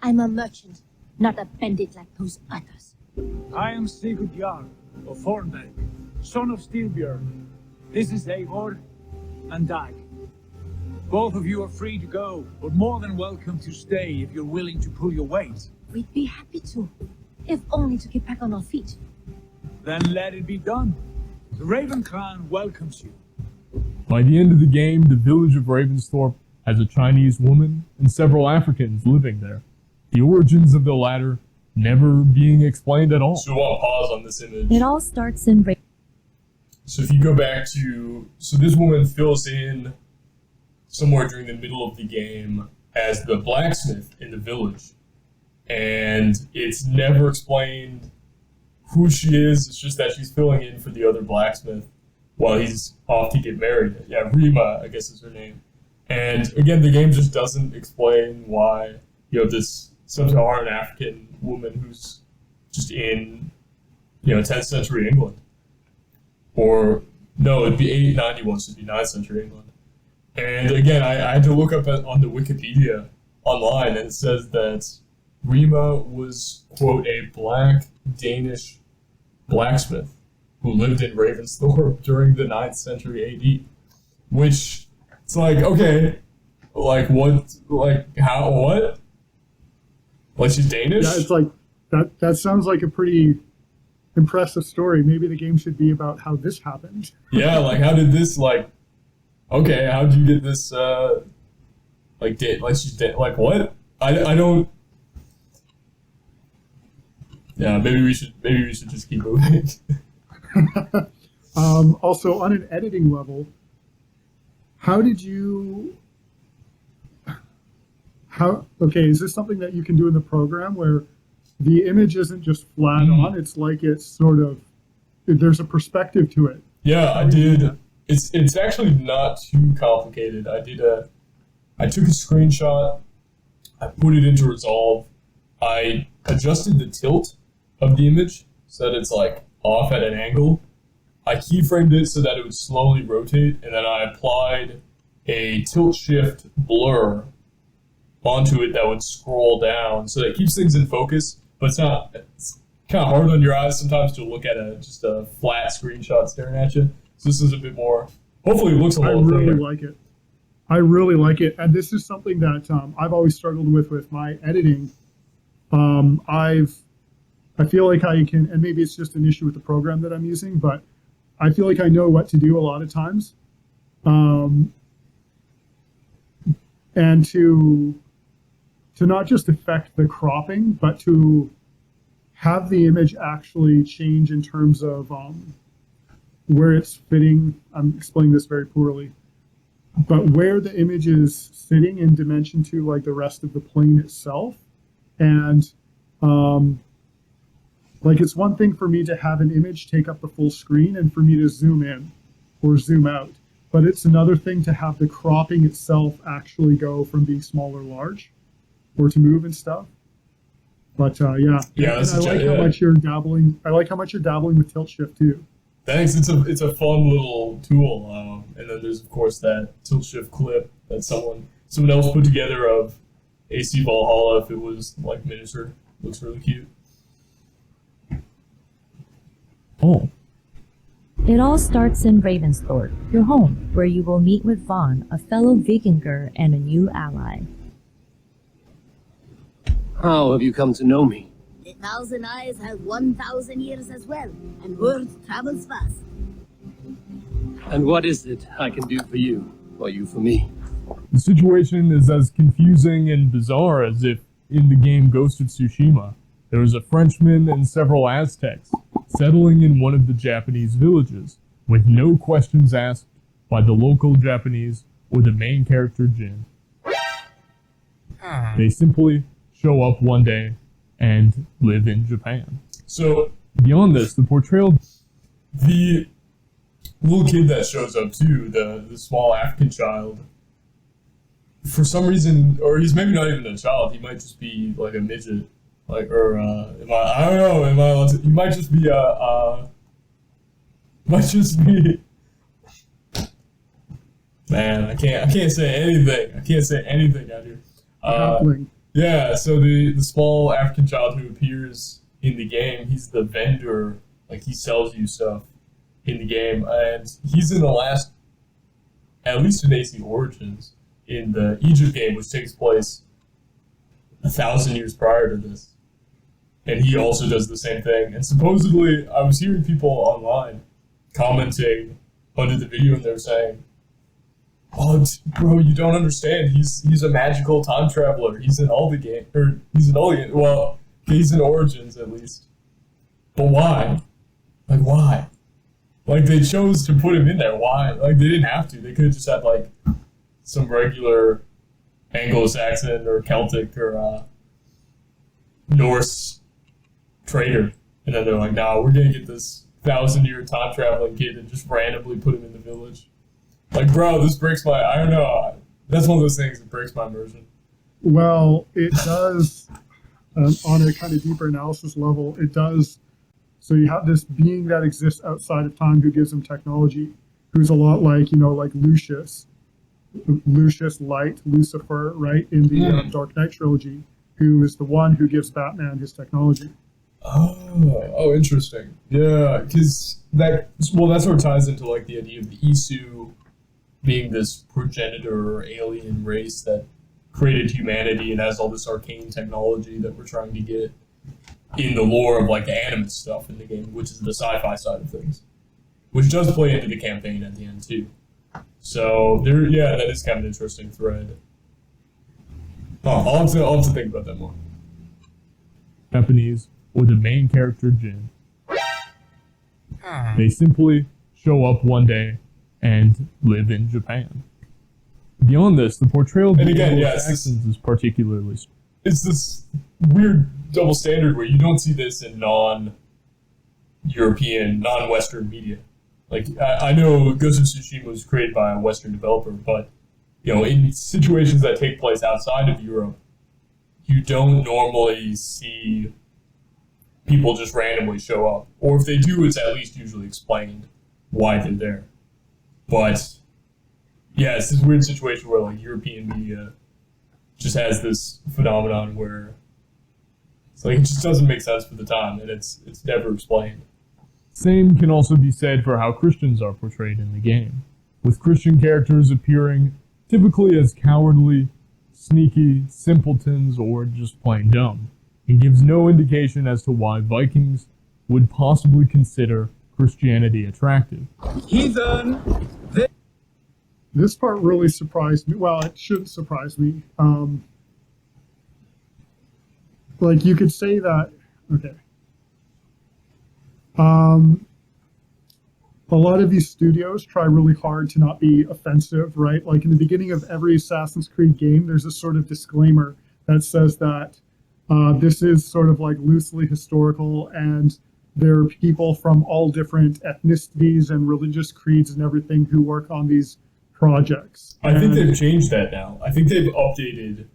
I'm a merchant, not a bandit like those others. I am Sigurd Jarl of Thornberg, son of Steelbjörn. This is Eivor and Dag. Both of you are free to go, but more than welcome to stay if you're willing to pull your weight. We'd be happy to, if only to get back on our feet. Then let it be done. The Raven clan welcomes you. By the end of the game, the village of Ravensthorpe has a Chinese woman and several Africans living there. The origins of the latter never being explained at all. So we want to pause on this image. It all starts in So if you go back to, so this woman fills in somewhere during the middle of the game as the blacksmith in the village. And it's never explained who she is. It's just that she's filling in for the other blacksmith while he's off to get married. Yeah, Rima, I guess is her name. And again, the game just doesn't explain why you have this sub-Saharan African woman who's just in, 10th century England. Or, no, it'd be 891, so it'd be 9th century England. And again, I had to look up on the Wikipedia online, and it says that Rima was, quote, a black Danish blacksmith who lived in Ravensthorpe during the 9th century AD. Which, it's like, okay, like what, like how, what? Like she's Danish? Yeah, it's like, that sounds like a pretty impressive story. Maybe the game should be about how this happened. Yeah, like how did this, like, okay, how'd you get this, like she's like what? I don't. Yeah, maybe we should just keep moving. Also, on an editing level, okay, is this something that you can do in the program where the image isn't just flat on, it's like it's sort of, there's a perspective to it? Yeah, I did. It's actually not too complicated. I took a screenshot, I put it into Resolve, I adjusted the tilt of the image so that it's like off at an angle. I keyframed it so that it would slowly rotate, and then I applied a tilt shift blur onto it that would scroll down, so that it keeps things in focus, but it's kind of hard on your eyes sometimes to look at just a flat screenshot staring at you. So this is a bit more, hopefully it looks a little cleaner. I really like it. And this is something that I've always struggled with my editing. I feel like I can, and maybe it's just an issue with the program that I'm using, but I feel like I know what to do a lot of times. And to not just affect the cropping, but to have the image actually change in terms of where it's fitting. I'm explaining this very poorly, but where the image is sitting in dimension to like the rest of the plane itself. And like it's one thing for me to have an image take up the full screen and for me to zoom in or zoom out, but it's another thing to have the cropping itself actually go from being small or large or to move and stuff. But yeah, and I like how much you're dabbling. I like how much you're dabbling with tilt shift too. Thanks. It's a fun little tool. And then there's of course that tilt shift clip that someone else put together of AC Valhalla if it was like miniature. Looks really cute. Oh. It all starts in Ravensthorpe, your home, where you will meet with Vaughn, a fellow Vikinger and a new ally. How have you come to know me? 1,000 eyes have 1,000 ears as well, and word travels fast. And what is it I can do for you, or you for me? The situation is as confusing and bizarre as if in the game Ghost of Tsushima, there was a Frenchman and several Aztecs settling in one of the Japanese villages with no questions asked by the local Japanese or the main character Jin. They simply show up one day and live in Japan. So beyond this, the portrayal, the little kid that shows up too, the small African child, for some reason, or he's maybe not even a child, he might just be like a midget, like, or I don't know, am I allowed to, he might just be man, I can't say anything out here. Yeah, so the small African child who appears in the game, he's the vendor, like he sells you stuff in the game, and he's in the last, at least in AC Origins, in the Egypt game, which takes place 1,000 years prior to this. And he also does the same thing. And supposedly, I was hearing people online commenting under the video, and they were saying, "Oh, bro, you don't understand. He's a magical time traveler. He's in all the game, or he's in all the well, he's in Origins at least. But why? Like why? Like they chose to put him in there. Why? Like they didn't have to. They could have just had like some regular Anglo-Saxon or Celtic or Norse trader, and then they're like, "Nah, we're gonna get this 1,000-year time traveling kid and just randomly put him in the village." Like, bro, this breaks my. I don't know. That's one of those things that breaks my immersion. Well, it does, on a kind of deeper analysis level, it does. So you have this being that exists outside of time who gives him technology, who's a lot like, like Lucius Light, Lucifer, right, in the Dark Knight trilogy, who is the one who gives Batman his technology. Oh, interesting. Yeah, because that's where it ties into like the idea of the Isu being this progenitor or alien race that created humanity and has all this arcane technology that we're trying to get in the lore of like the animate stuff in the game, which is the sci-fi side of things, which does play into the campaign at the end too. So that is kind of an interesting thread. I'll have to think about that more. Japanese, or the main character Jin. They simply show up one day and live in Japan. Beyond this, the portrayal of the Anglo-Saxons is particularly... It's this weird double standard where you don't see this in non-European, non-Western media. Like, I know Ghost of Tsushima was created by a Western developer, but, in situations that take place outside of Europe, you don't normally see people just randomly show up. Or if they do, it's at least usually explained why they're there. But, yeah, it's this weird situation where, like, European media just has this phenomenon where it's like it just doesn't make sense for the time, and it's never explained. Same can also be said for how Christians are portrayed in the game, with Christian characters appearing typically as cowardly, sneaky, simpletons, or just plain dumb. It gives no indication as to why Vikings would possibly consider Christianity attractive. Heathen! This part really surprised me. Well, it shouldn't surprise me. Like, you could say that, okay. A lot of these studios try really hard to not be offensive, right? Like, in the beginning of every Assassin's Creed game, there's a sort of disclaimer that says that this is sort of like loosely historical, and there are people from all different ethnicities and religious creeds and everything who work on these projects. I think they've changed that now. I think they've updated.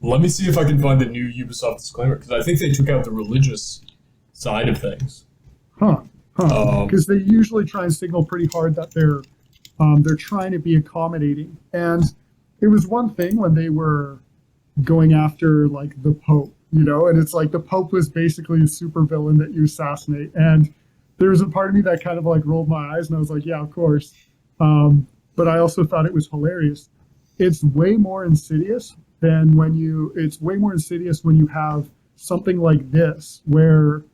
Let me see if I can find the new Ubisoft disclaimer, because I think they took out the religious side of things. Because they usually try and signal pretty hard that they're trying to be accommodating. And it was one thing when they were going after like the Pope, and it's like the Pope was basically a supervillain that you assassinate. And there was a part of me that kind of like rolled my eyes, and I was like, yeah, of course. But I also thought it was hilarious. It's way more insidious when you have something like this, where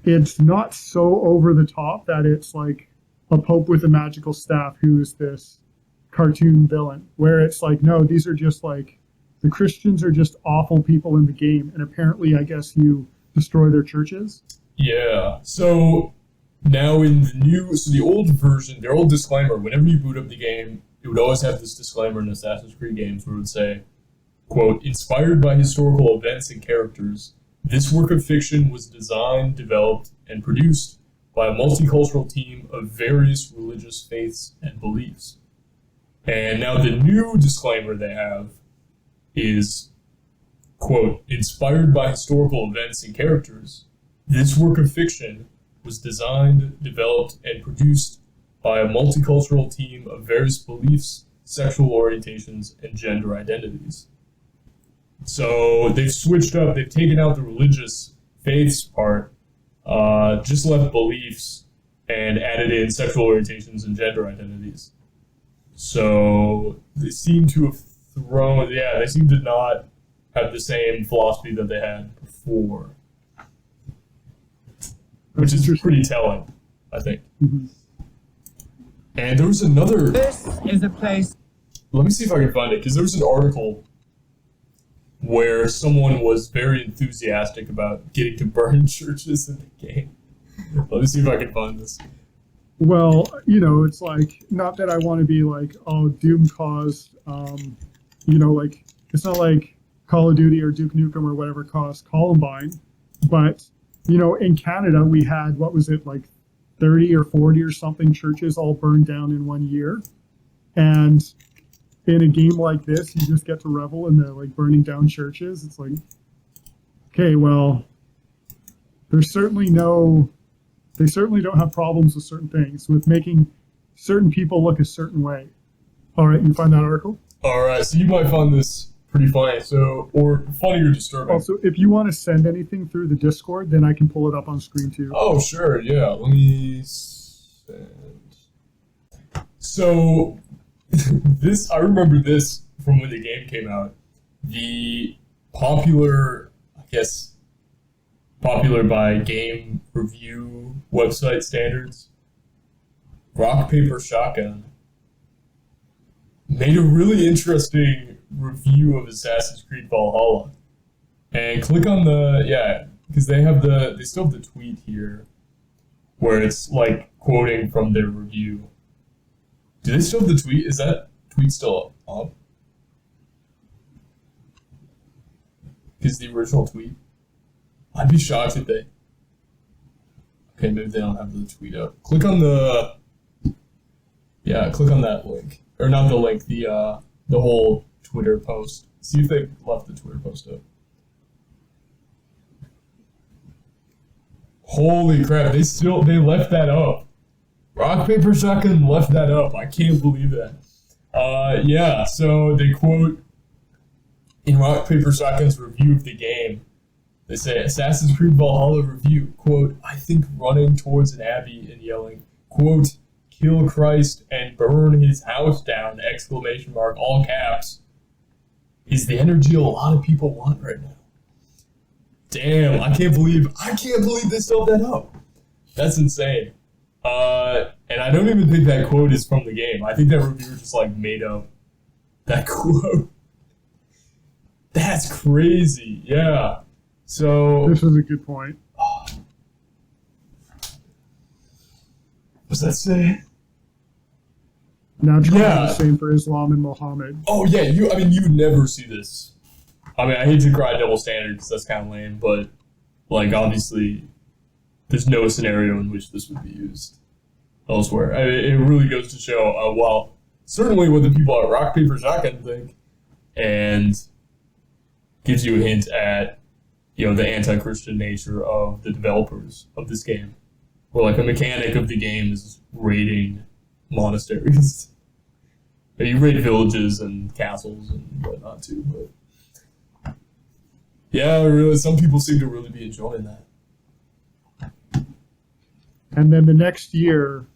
it's not so over the top that it's like a Pope with a magical staff who's this cartoon villain, where it's like, no, these are just like, the Christians are just awful people in the game, and apparently I guess you destroy their churches. Yeah, so now in the old version, their old disclaimer, whenever you boot up the game, it would always have this disclaimer in Assassin's Creed games where it would say, quote, "Inspired by historical events and characters, this work of fiction was designed, developed, and produced by a multicultural team of various religious faiths and beliefs." And now the new disclaimer they have is, quote, "Inspired by historical events and characters, this work of fiction was designed, developed, and produced by a multicultural team of various beliefs, sexual orientations, and gender identities." So they've switched up, they've taken out the religious faiths part, just left beliefs and added in sexual orientations and gender identities. So they seem to have they seem to not have the same philosophy that they had before, which is pretty telling, I think. Mm-hmm. And there was another. This is a place. Let me see if I can find it, because there was an article where someone was very enthusiastic about getting to burn churches in the game. Let me see if I can find this. Well, you know, it's like, not that I want to be like, oh, Doom caused, you know, like, it's not like Call of Duty or Duke Nukem or whatever caused Columbine, but, you know, in Canada, we had, what was it, like 30 or 40 or something churches all burned down in 1 year. And in a game like this, you just get to revel in the, like, burning down churches. It's like, okay, well, there's certainly they certainly don't have problems with certain things, with making certain people look a certain way. All right, you find that article? All right, so you might find this pretty funny, or funny or disturbing. Also, if you want to send anything through the Discord, then I can pull it up on screen too. Oh, sure, yeah. Let me send. So, I remember this from when the game came out. The popular by game review website standards, Rock Paper Shotgun made a really interesting review of Assassin's Creed Valhalla. And click on because they still have the tweet here where it's like quoting from their review. Do they still have the tweet? Is that tweet still up? Is the original tweet? I'd be shocked if they. Okay, maybe they don't have the tweet up. Click on that link. Or not the link, the whole Twitter post. See if they left the Twitter post up. Holy crap, they left that up. Rock, Paper, Shotgun left that up. I can't believe that. So they quote in Rock, Paper, Shotgun's review of the game, they say, Assassin's Creed Valhalla review, quote, I think running towards an abbey and yelling, quote, kill Christ and burn his house down, ! All caps, is the energy a lot of people want right now. Damn, I can't believe they still have that up. That's insane. And I don't even think that quote is from the game. I think that reviewer just like made up that quote. That's crazy. Yeah. So this is a good point. What's that say? Now try the same for Islam and Muhammad. Oh yeah, you would never see this. I mean, I hate to cry double standard because that's kind of lame, but like obviously, there's no scenario in which this would be used elsewhere. It really goes to show, certainly what the people at Rock Paper Shotgun think, and gives you a hint at the anti-Christian nature of the developers of this game, where like a mechanic of the game is raiding monasteries. You raid villages and castles and whatnot too, but yeah, really, some people seem to really be enjoying that. And then the next year,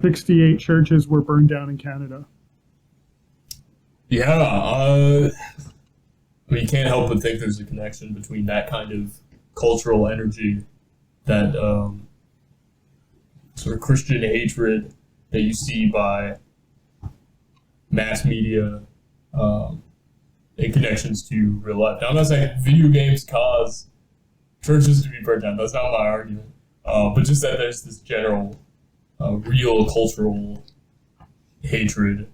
68 churches were burned down in Canada. Yeah, you can't help but think there's a connection between that kind of cultural energy, that sort of Christian hatred that you see by mass media, in connections to real life. Now, I'm not saying video games cause churches to be burnt down. That's not my argument. But just that there's this general, real cultural hatred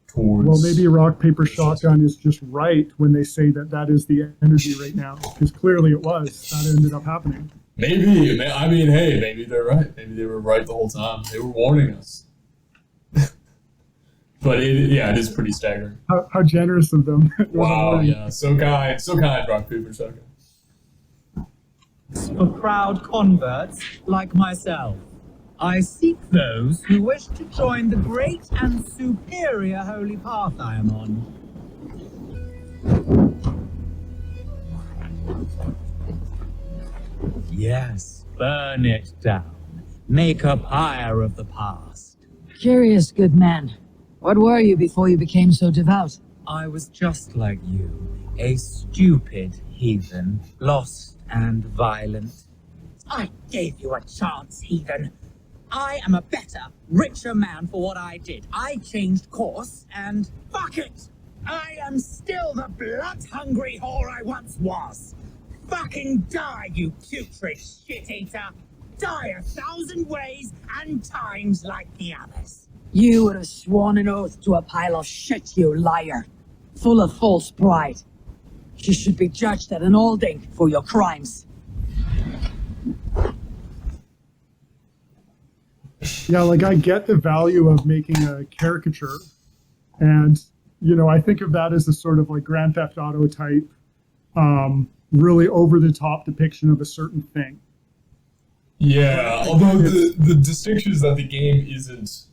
towards... Well, maybe Rock, Paper, Shotgun is just right when they say that is the energy right now, because clearly it was. That ended up happening. Maybe. I mean, hey, maybe they're right. Maybe they were right the whole time. They were warning us. But it is pretty staggering. How generous of them. Wow, yeah. So kind, Rock, Paper, Shotgun. Of proud converts like myself. I seek those who wish to join the great and superior holy path I am on. Yes, burn it down. Make a pyre of the past. Curious, good man. What were you before you became so devout? I was just like you, a stupid heathen, lost and violent. I gave you a chance, heathen. I am a better, richer man for what I did. I changed course, and fuck it! I am still the blood-hungry whore I once was. Fucking die, you putrid shit-eater! Die 1,000 ways and times like the others. You would have sworn an oath to a pile of shit, you liar. Full of false pride. You should be judged at an Alding for your crimes. Yeah, like I get the value of making a caricature, and I think of that as a sort of like Grand Theft Auto type, really over the top depiction of a certain thing. Yeah, although the distinction is that the game isn't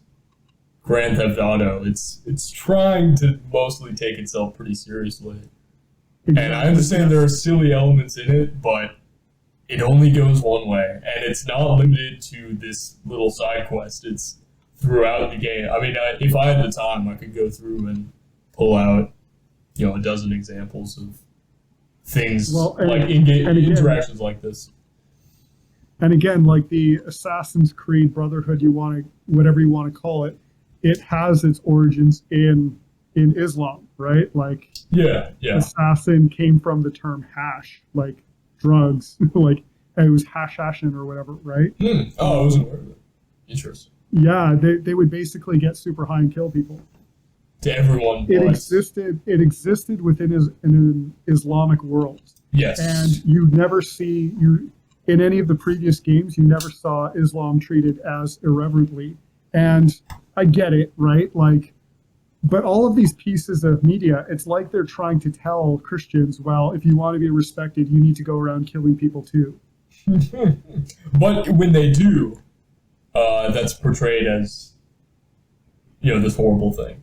Grand Theft Auto, it's trying to mostly take itself pretty seriously. Exactly. And I understand there are silly elements in it, but it only goes one way, and it's not limited to this little side quest. It's throughout the game. I mean, if I had the time, I could go through and pull out, a dozen examples of things like in-game interactions like this. And again, like the Assassin's Creed Brotherhood, whatever you want to call it, it has its origins in Islam, right? Like, yeah. Assassin came from the term hash, like drugs, like it was hashin or whatever, right? Oh, I wasn't aware of it. Interesting. Yeah, they would basically get super high and kill people. To everyone. It existed within an Islamic world. Yes. And you never see in any of the previous games, you never saw Islam treated as irreverently. And I get it, right? Like, but all of these pieces of media, it's like they're trying to tell Christians, well, if you want to be respected, you need to go around killing people too. But when they do, that's portrayed as, this horrible thing.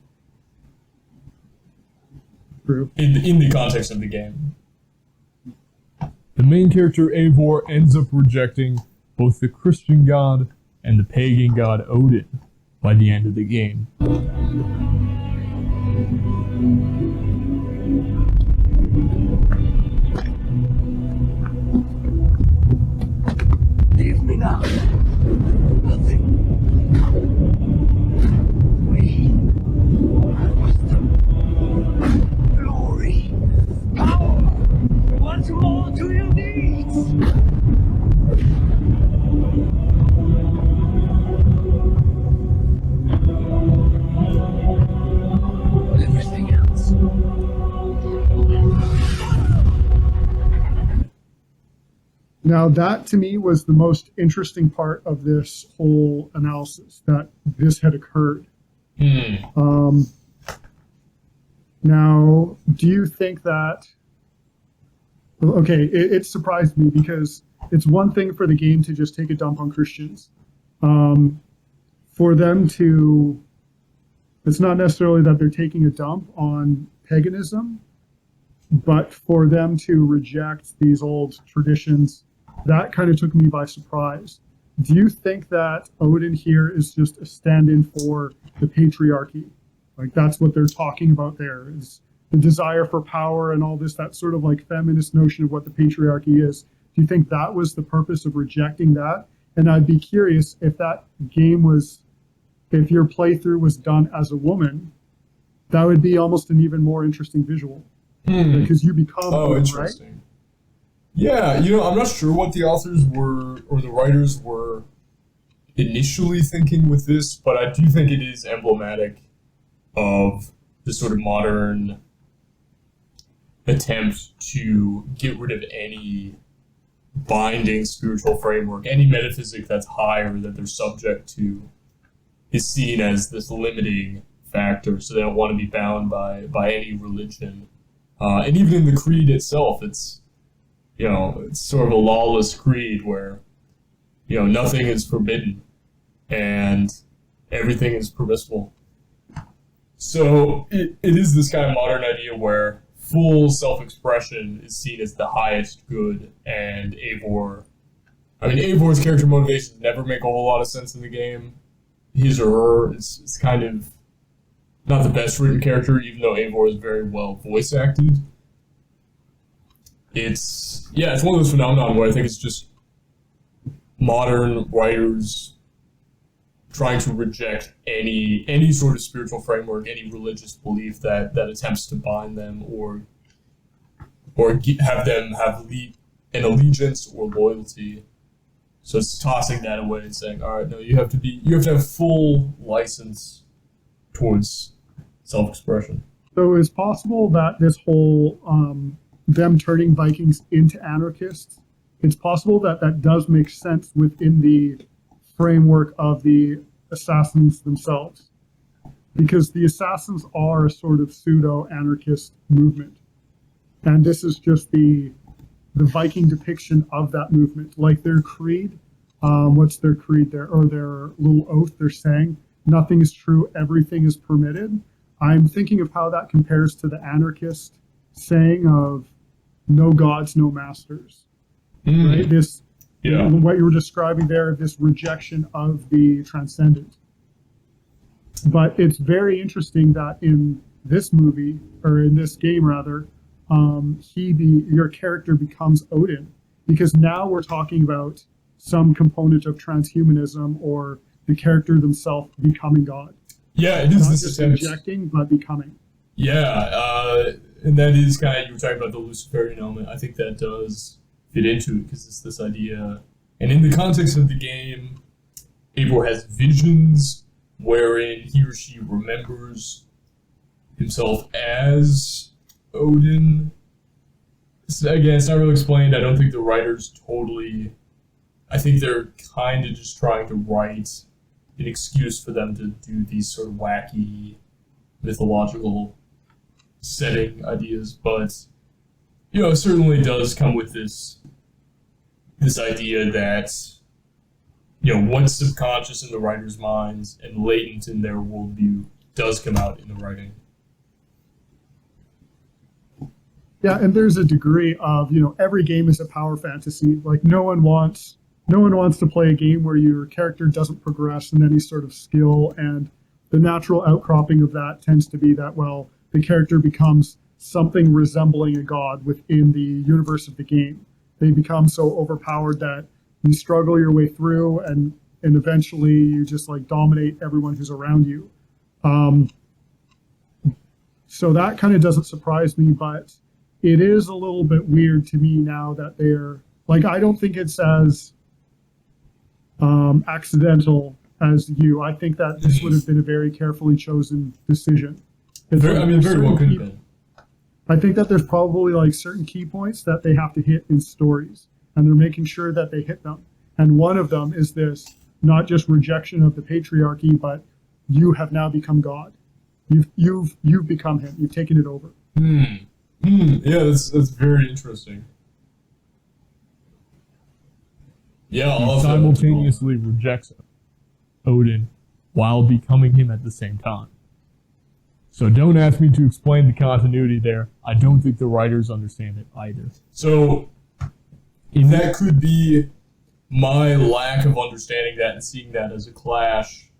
True. In the context of the game. The main character, Eivor, ends up rejecting both the Christian god and the pagan god Odin by the end of the game. Leave me now. Nothing. We have wisdom, glory, power. What more do you need? Everything else. Now that to me was the most interesting part of this whole analysis, that this had occurred. Now, do you think that, okay, it surprised me because it's one thing for the game to just take a dump on Christians. For them to, it's not necessarily that they're taking a dump on paganism, but for them to reject these old traditions, that kind of took me by surprise. Do you think that Odin here is just a stand-in for the patriarchy? Like that's what they're talking about there, is the desire for power and all this, that sort of like feminist notion of what the patriarchy is. Do you think that was the purpose of rejecting that? And I'd be curious if that game was, if your playthrough was done as a woman, that would be almost an even more interesting visual. Because you become woman, interesting. Right? Yeah, I'm not sure what the authors were, or the writers were initially thinking with this, but I do think it is emblematic of the sort of modern attempt to get rid of any binding spiritual framework, any metaphysic that's higher that they're subject to is seen as this limiting factor, so they don't want to be bound by any religion. And even in the creed itself, it's sort of a lawless creed where, nothing is forbidden and everything is permissible. So it is this kind of modern idea where full self-expression is seen as the highest good, and Eivor I mean, Eivor's character motivations never make a whole lot of sense in the game. His or her is kind of not the best written character, even though Eivor is very well voice acted. It's one of those phenomenon where I think it's just modern writers trying to reject any sort of spiritual framework, any religious belief that attempts to bind them or have them have an allegiance or loyalty. So it's tossing that away and saying, all right, no, you have to have full license towards self-expression. So it's possible that this whole them turning Vikings into anarchists, it's possible that does make sense within the framework of the assassins themselves, because the assassins are a sort of pseudo-anarchist movement, and this is just the Viking depiction of that movement. Like their creed, what's their creed there, or their little oath they're saying, nothing is true, everything is permitted. I'm thinking of how that compares to the anarchist saying of no gods, no masters. Right? This, what you were describing there, this rejection of the transcendent. But it's very interesting that in this movie, or in this game rather, your character becomes Odin, because now we're talking about some component of transhumanism or the character themselves becoming God. Yeah, it is not this just attempt. rejecting, but becoming. Yeah, and that is kind of, you were talking about the Luciferian element. I think that does fit into it because it's this idea. And in the context of the game, Eivor has visions wherein he or she remembers himself as Odin. Again, it's not really explained. I don't think the writers totally... I think they're kind of just trying to write an excuse for them to do these sort of wacky mythological setting ideas, but it certainly does come with this idea that what's subconscious in the writer's minds and latent in their worldview does come out in the writing. Yeah, and there's a degree of every game is a power fantasy. Like no one wants to play a game where your character doesn't progress in any sort of skill, and the natural outcropping of that tends to be that, well, the character becomes something resembling a god within the universe of the game. They become so overpowered that you struggle your way through, and eventually you just like dominate everyone who's around you. So that kind of doesn't surprise me, but it is a little bit weird to me now that they're like, I don't think it's as accidental as you. I think that this would have been a very carefully chosen decision. Very well could have been. I think that there's probably like certain key points that they have to hit in stories, and they're making sure that they hit them. And one of them is this, not just rejection of the patriarchy, but you have now become God. You've become him. You've taken it over. Yeah, that's very interesting. Yeah, he simultaneously rejects Odin while becoming him at the same time. So don't ask me to explain the continuity there. I don't think the writers understand it either. So that could be my lack of understanding that and seeing that as a clash.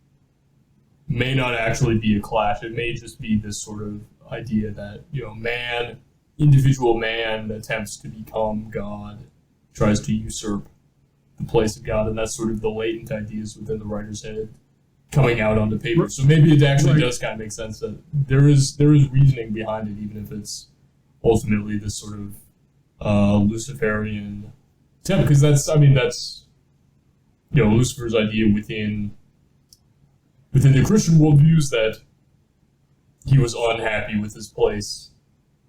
May not actually be a clash. It may just be this sort of idea that, individual man attempts to become God, tries to usurp the place of God, and that's sort of the latent ideas within the writer's head coming out onto paper. So maybe it actually does kind of make sense that there is reasoning behind it, even if it's ultimately this sort of Luciferian attempt, because that's Lucifer's idea within the Christian worldviews, that he was unhappy with his place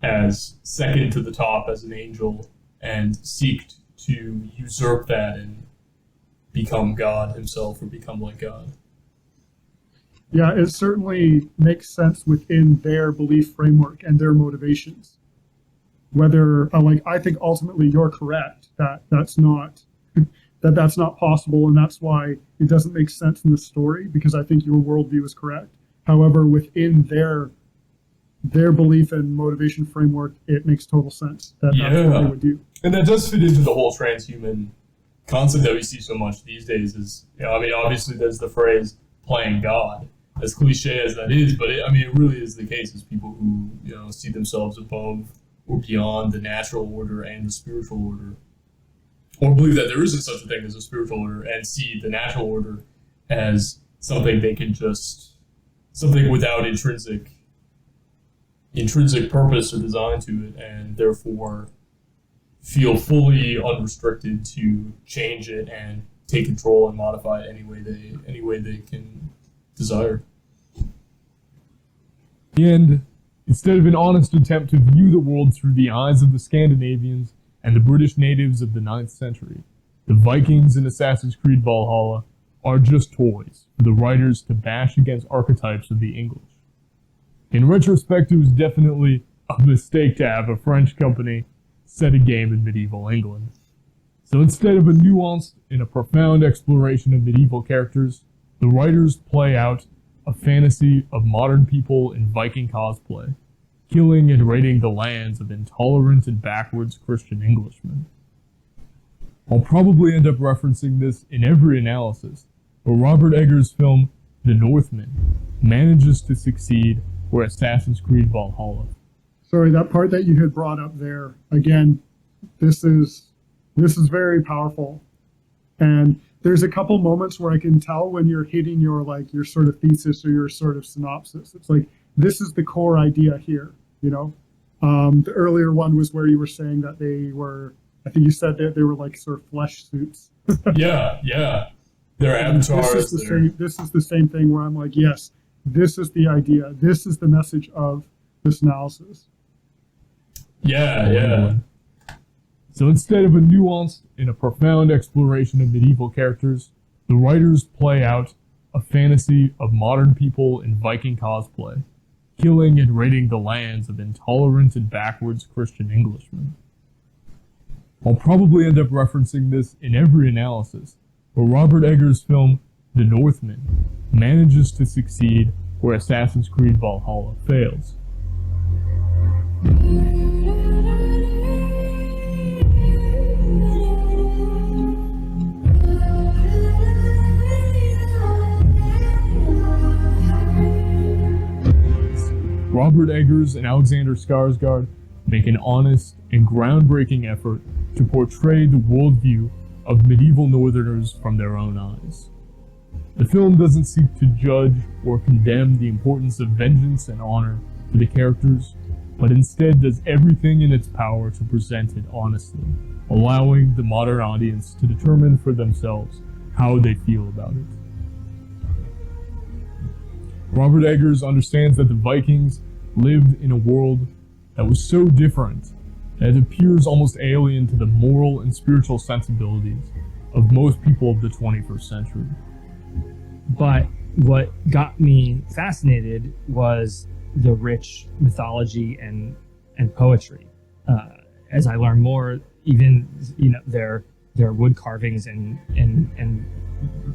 as second to the top as an angel and seeked to usurp that and become God himself, or become like God. Yeah, it certainly makes sense within their belief framework and their motivations. Whether, I think ultimately you're correct that that's not possible, and that's why it doesn't make sense in the story, because I think your worldview is correct. However, within their belief and motivation framework, it makes total sense that that's what they would do. And that does fit into the whole transhuman concept that we see so much these days is, I mean, obviously there's the phrase "playing God," as cliche as that is, but it really is the case. It's people who see themselves above or beyond the natural order and the spiritual order, or believe that there isn't such a thing as a spiritual order, and see the natural order as something something without intrinsic purpose or design to it, and therefore feel fully unrestricted to change it and take control and modify it any way they can desire. In the end, instead of an honest attempt to view the world through the eyes of the Scandinavians and the British natives of the 9th century, the Vikings in Assassin's Creed Valhalla are just toys for the writers to bash against archetypes of the English. In retrospect, it was definitely a mistake to have a French company set a game in medieval England. So instead of a nuanced and a profound exploration of medieval characters, the writers play out a fantasy of modern people in Viking cosplay, killing and raiding the lands of intolerant and backwards Christian Englishmen. I'll probably end up referencing this in every analysis, but Robert Eggers' film The Northman manages to succeed where Assassin's Creed Valhalla. Sorry, that part that you had brought up there, again, this is very powerful. And there's a couple moments where I can tell when you're hitting your sort of thesis or your sort of synopsis. It's like, this is the core idea here, The earlier one was where you were saying that they were, I think you said that they were like sort of flesh suits. Yeah. They're avatars. This is the same thing where I'm like, yes, this is the idea. This is the message of this analysis. Yeah. So instead of a nuanced and a profound exploration of medieval characters, the writers play out a fantasy of modern people in Viking cosplay, killing and raiding the lands of intolerant and backwards Christian Englishmen. I'll probably end up referencing this in every analysis, but Robert Eggers' film The Northman manages to succeed where Assassin's Creed Valhalla fails. Robert Eggers and Alexander Skarsgård make an honest and groundbreaking effort to portray the worldview of medieval Northerners from their own eyes. The film doesn't seek to judge or condemn the importance of vengeance and honor for the characters, but instead does everything in its power to present it honestly, allowing the modern audience to determine for themselves how they feel about it. Robert Eggers understands that the Vikings lived in a world that was so different that it appears almost alien to the moral and spiritual sensibilities of most people of the 21st century. But what got me fascinated was the rich mythology and poetry. As I learned more, even their wood carvings and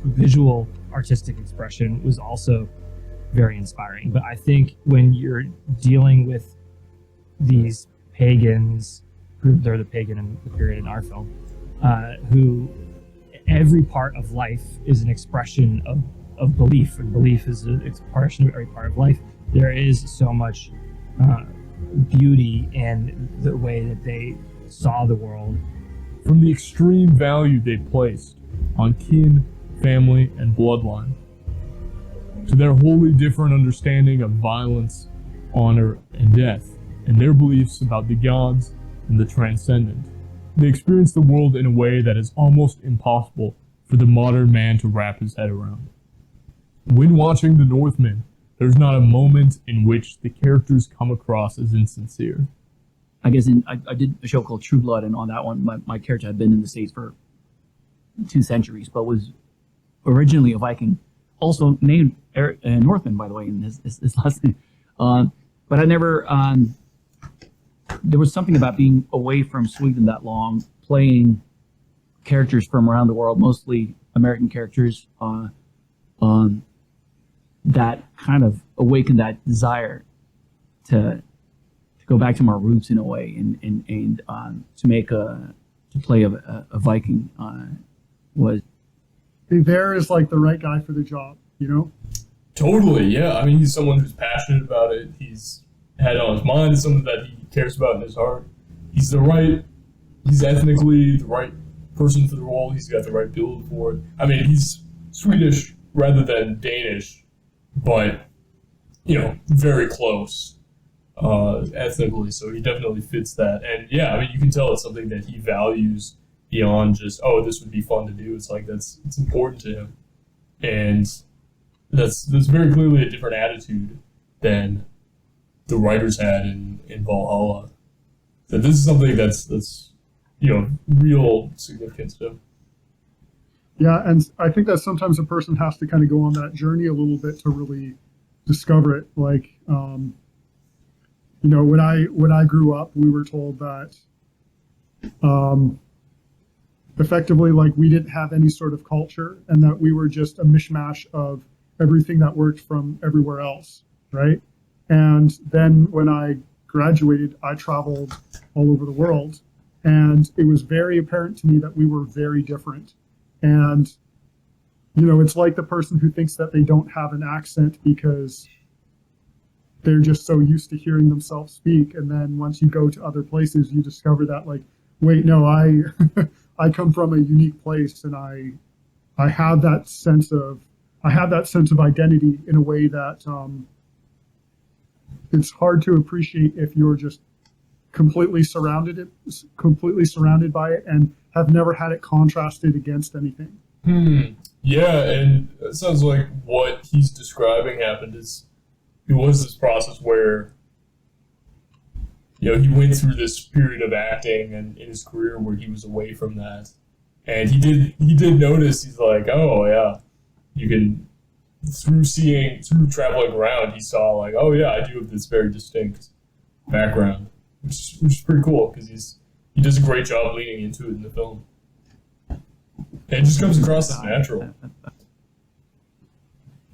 visual artistic expression was also very inspiring. But I think when you're dealing with these pagans, they're the pagan in the period in our film, who every part of life is an expression of belief, and belief is an expression of every part of life. There is so much beauty in the way that they saw the world. From the extreme value they placed on kin, family, and bloodline, to their wholly different understanding of violence, honor, and death, and their beliefs about the gods and the transcendent. They experience the world in a way that is almost impossible for the modern man to wrap his head around. When watching The Northman, there's not a moment in which the characters come across as insincere. I guess I did a show called True Blood, and on that one, my character had been in the States for 2 centuries, but was originally a Viking. Also named Northman, by the way, in his last name. But I never, there was something about being away from Sweden that long, playing characters from around the world, mostly American characters, that kind of awakened that desire to go back to my roots in a way, and to play a Viking was. Eivor is like the right guy for the job, you know? Totally, yeah. I mean, he's someone who's passionate about it. He's had it on his mind. It's something that he cares about in his heart. He's ethnically the right person for the role. He's got the right build for it. I mean, he's Swedish rather than Danish, but, very close ethnically, so he definitely fits that. And yeah, I mean, you can tell it's something that he values beyond just, oh, this would be fun to do. It's like, it's important to him. And that's very clearly a different attitude than the writers had in Valhalla. That this is something that's real significance to him. Yeah, and I think that sometimes a person has to kind of go on that journey a little bit to really discover it. Like, when I grew up, we were told that effectively, like, we didn't have any sort of culture, and that we were just a mishmash of everything that worked from everywhere else, right? And then when I graduated, I traveled all over the world, and it was very apparent to me that we were very different. And, it's like the person who thinks that they don't have an accent because they're just so used to hearing themselves speak. And then once you go to other places, you discover that, like, wait, no, I come from a unique place, and I have that sense of identity in a way that it's hard to appreciate if you're just completely surrounded by it and have never had it contrasted against anything. Yeah, and it sounds like what he's describing happened is it was this process where he went through this period of acting and in his career where he was away from that, and he did notice, he's like, oh yeah, you can, through traveling around, he saw, like, oh yeah, I do have this very distinct background, which is pretty cool, because he does a great job leaning into it in the film. And it just comes across as natural.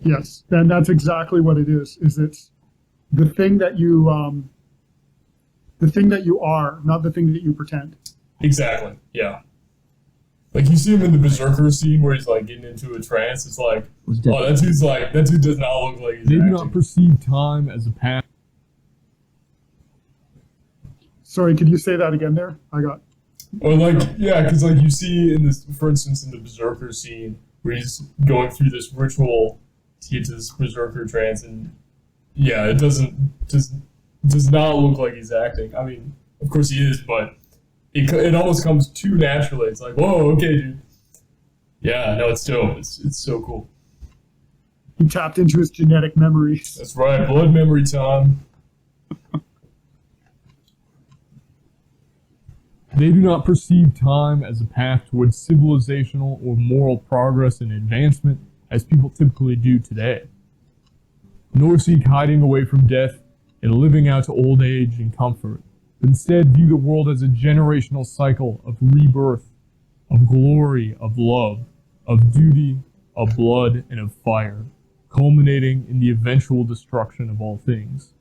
Yes, and that's exactly what it is. It's the thing that you are, not the thing that you pretend. Exactly. Yeah. Like, you see him in the Berserker scene where he's like getting into a trance. It's like, oh, that dude does not look like he's They do acting. not perceive time as a past. Sorry, could you say that again there? Or because you see in this, for instance, in the Berserker scene where he's going through this ritual to get to this Berserker trance, and yeah, it does not look like he's acting. I mean, of course he is, but it almost comes too naturally. It's like, whoa, okay, dude. Yeah, no, it's dope. It's so cool. He tapped into his genetic memories. That's right, blood memory time. They do not perceive time as a path towards civilizational or moral progress and advancement as people typically do today, nor seek hiding away from death and living out to old age and comfort, but instead view the world as a generational cycle of rebirth, of glory, of love, of duty, of blood, and of fire, culminating in the eventual destruction of all things.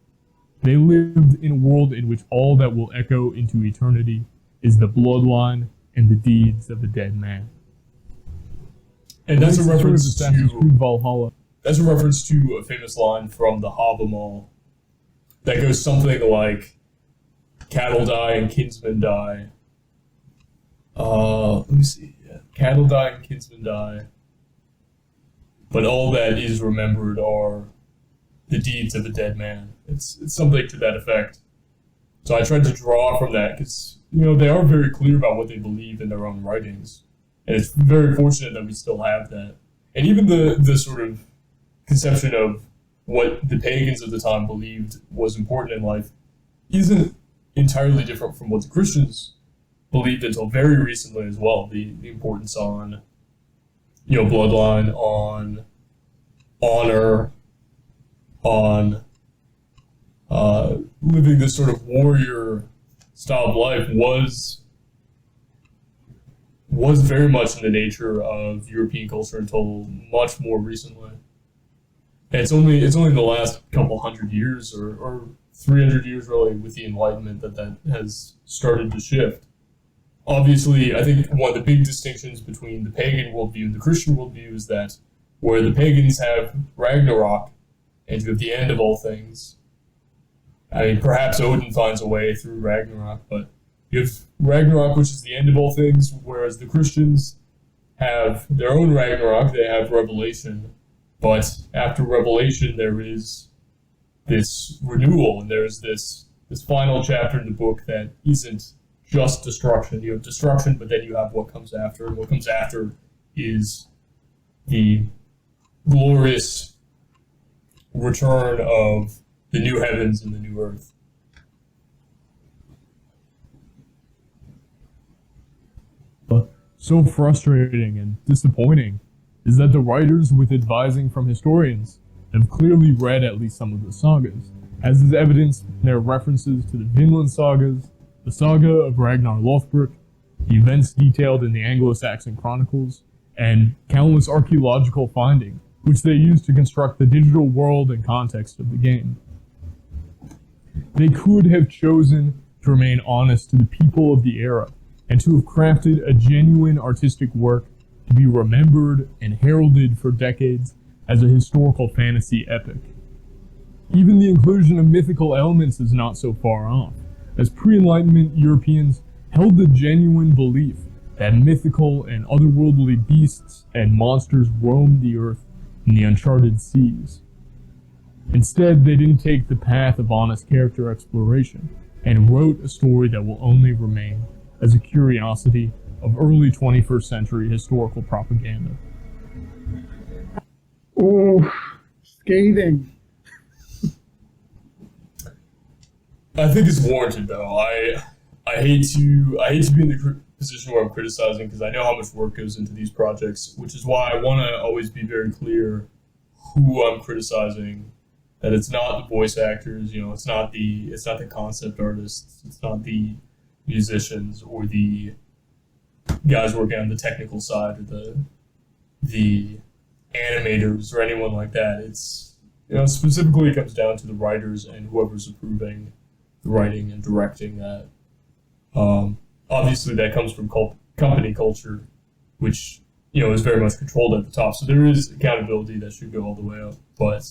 They lived in a world in which all that will echo into eternity is the bloodline and the deeds of the dead man. And that's a reference to Assassin's Creed Valhalla. That's a reference to a famous line from the Havamal that goes something like, "Cattle die and kinsmen die." Let me see. Yeah. Cattle die and kinsmen die, but all that is remembered are the deeds of a dead man. It's something to that effect. So I tried to draw from that because, they are very clear about what they believe in their own writings. And it's very fortunate that we still have that. And even the sort of conception of what the pagans of the time believed was important in life isn't entirely different from what the Christians believed until very recently as well. The importance on, bloodline, on honor, on living this sort of warrior style of life was very much in the nature of European culture until much more recently. And it's only in the last couple hundred years or 300 years really with the Enlightenment that has started to shift. obviously, I think one of the big distinctions between the pagan worldview and the Christian worldview is that where the pagans have Ragnarok, and you have the end of all things. I mean, perhaps Odin finds a way through Ragnarok, but you have Ragnarok, which is the end of all things, whereas the Christians have their own Ragnarok. They have Revelation, but after Revelation, there is this renewal, and there's this final chapter in the book that isn't just destruction. You have destruction, but then you have what comes after, and what comes after is the glorious return of the new heavens and the new earth. So frustrating and disappointing is that the writers, with advising from historians, have clearly read at least some of the sagas, as is evidenced in their references to the Vinland sagas, the saga of Ragnar Lothbrok, the events detailed in the Anglo-Saxon chronicles, and countless archaeological findings, which they use to construct the digital world and context of the game. They could have chosen to remain honest to the people of the era, and to have crafted a genuine artistic work to be remembered and heralded for decades as a historical fantasy epic. Even the inclusion of mythical elements is not so far off, as pre-Enlightenment Europeans held the genuine belief that mythical and otherworldly beasts and monsters roamed the earth in the uncharted seas. Instead, they didn't take the path of honest character exploration, and wrote a story that will only remain as a curiosity of early 21st century historical propaganda. Oh, scathing. I think it's warranted, though. I hate to be in the position where I'm criticizing, because I know how much work goes into these projects, which is why I want to always be very clear who I'm criticizing. That it's not the voice actors, it's not the concept artists, it's not the musicians or the guys working on the technical side or the animators or anyone like that. It's specifically it comes down to the writers and whoever's approving the writing and directing that. Obviously, that comes from company culture, which is very much controlled at the top. So there is accountability that should go all the way up, but.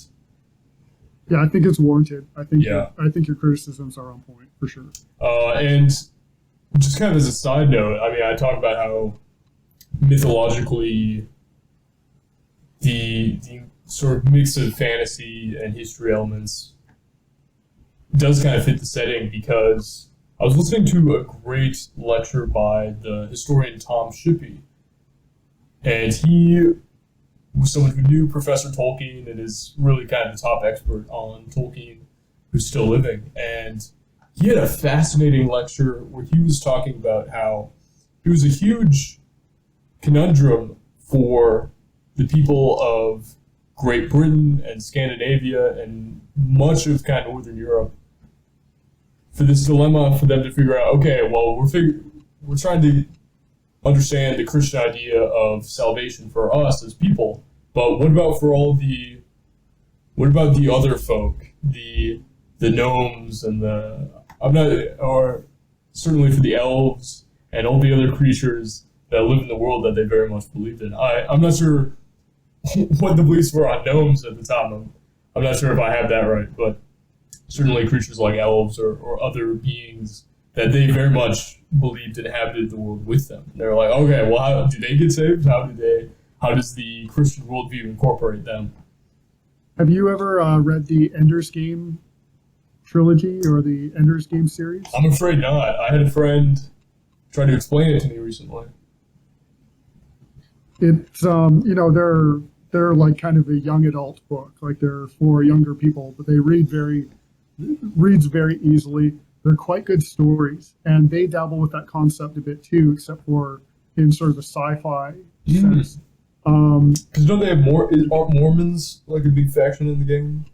Yeah, I think it's warranted. I think your criticisms are on point for sure. And just kind of as a side note, I mean, I talk about how mythologically the sort of mix of fantasy and history elements does kind of fit the setting, because I was listening to a great lecture by the historian Tom Shippey, and he was someone who knew Professor Tolkien and is really kind of the top expert on Tolkien who's still living. And he had a fascinating lecture where he was talking about how it was a huge conundrum for the people of Great Britain and Scandinavia and much of kind of Northern Europe, for this dilemma for them to figure out, okay, well, we're trying to understand the Christian idea of salvation for us as people, but what about the other folk, the gnomes and or certainly for the elves and all the other creatures that live in the world that they very much believed in. I'm not sure what the beliefs were on gnomes at the time. I'm not sure if I have that right, but certainly creatures like elves or other beings that they very much believed inhabited the world with them. And they're like, okay, well, how do they get saved? How does the Christian worldview incorporate them? Have you ever read the Ender's Game trilogy or the Ender's Game series? I'm afraid not. I had a friend try to explain it to me recently. It's they're like kind of a young adult book, like they're for younger people, but they reads very easily. They're quite good stories, and they dabble with that concept a bit too, except for in sort of a sci-fi sense. Because don't they have aren't Mormons like a big faction in the game?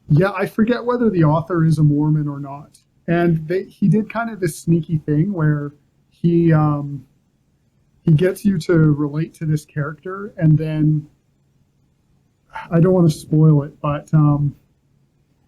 Yeah, I forget whether the author is a Mormon or not. And he did kind of this sneaky thing where he gets you to relate to this character, and then I don't want to spoil it, but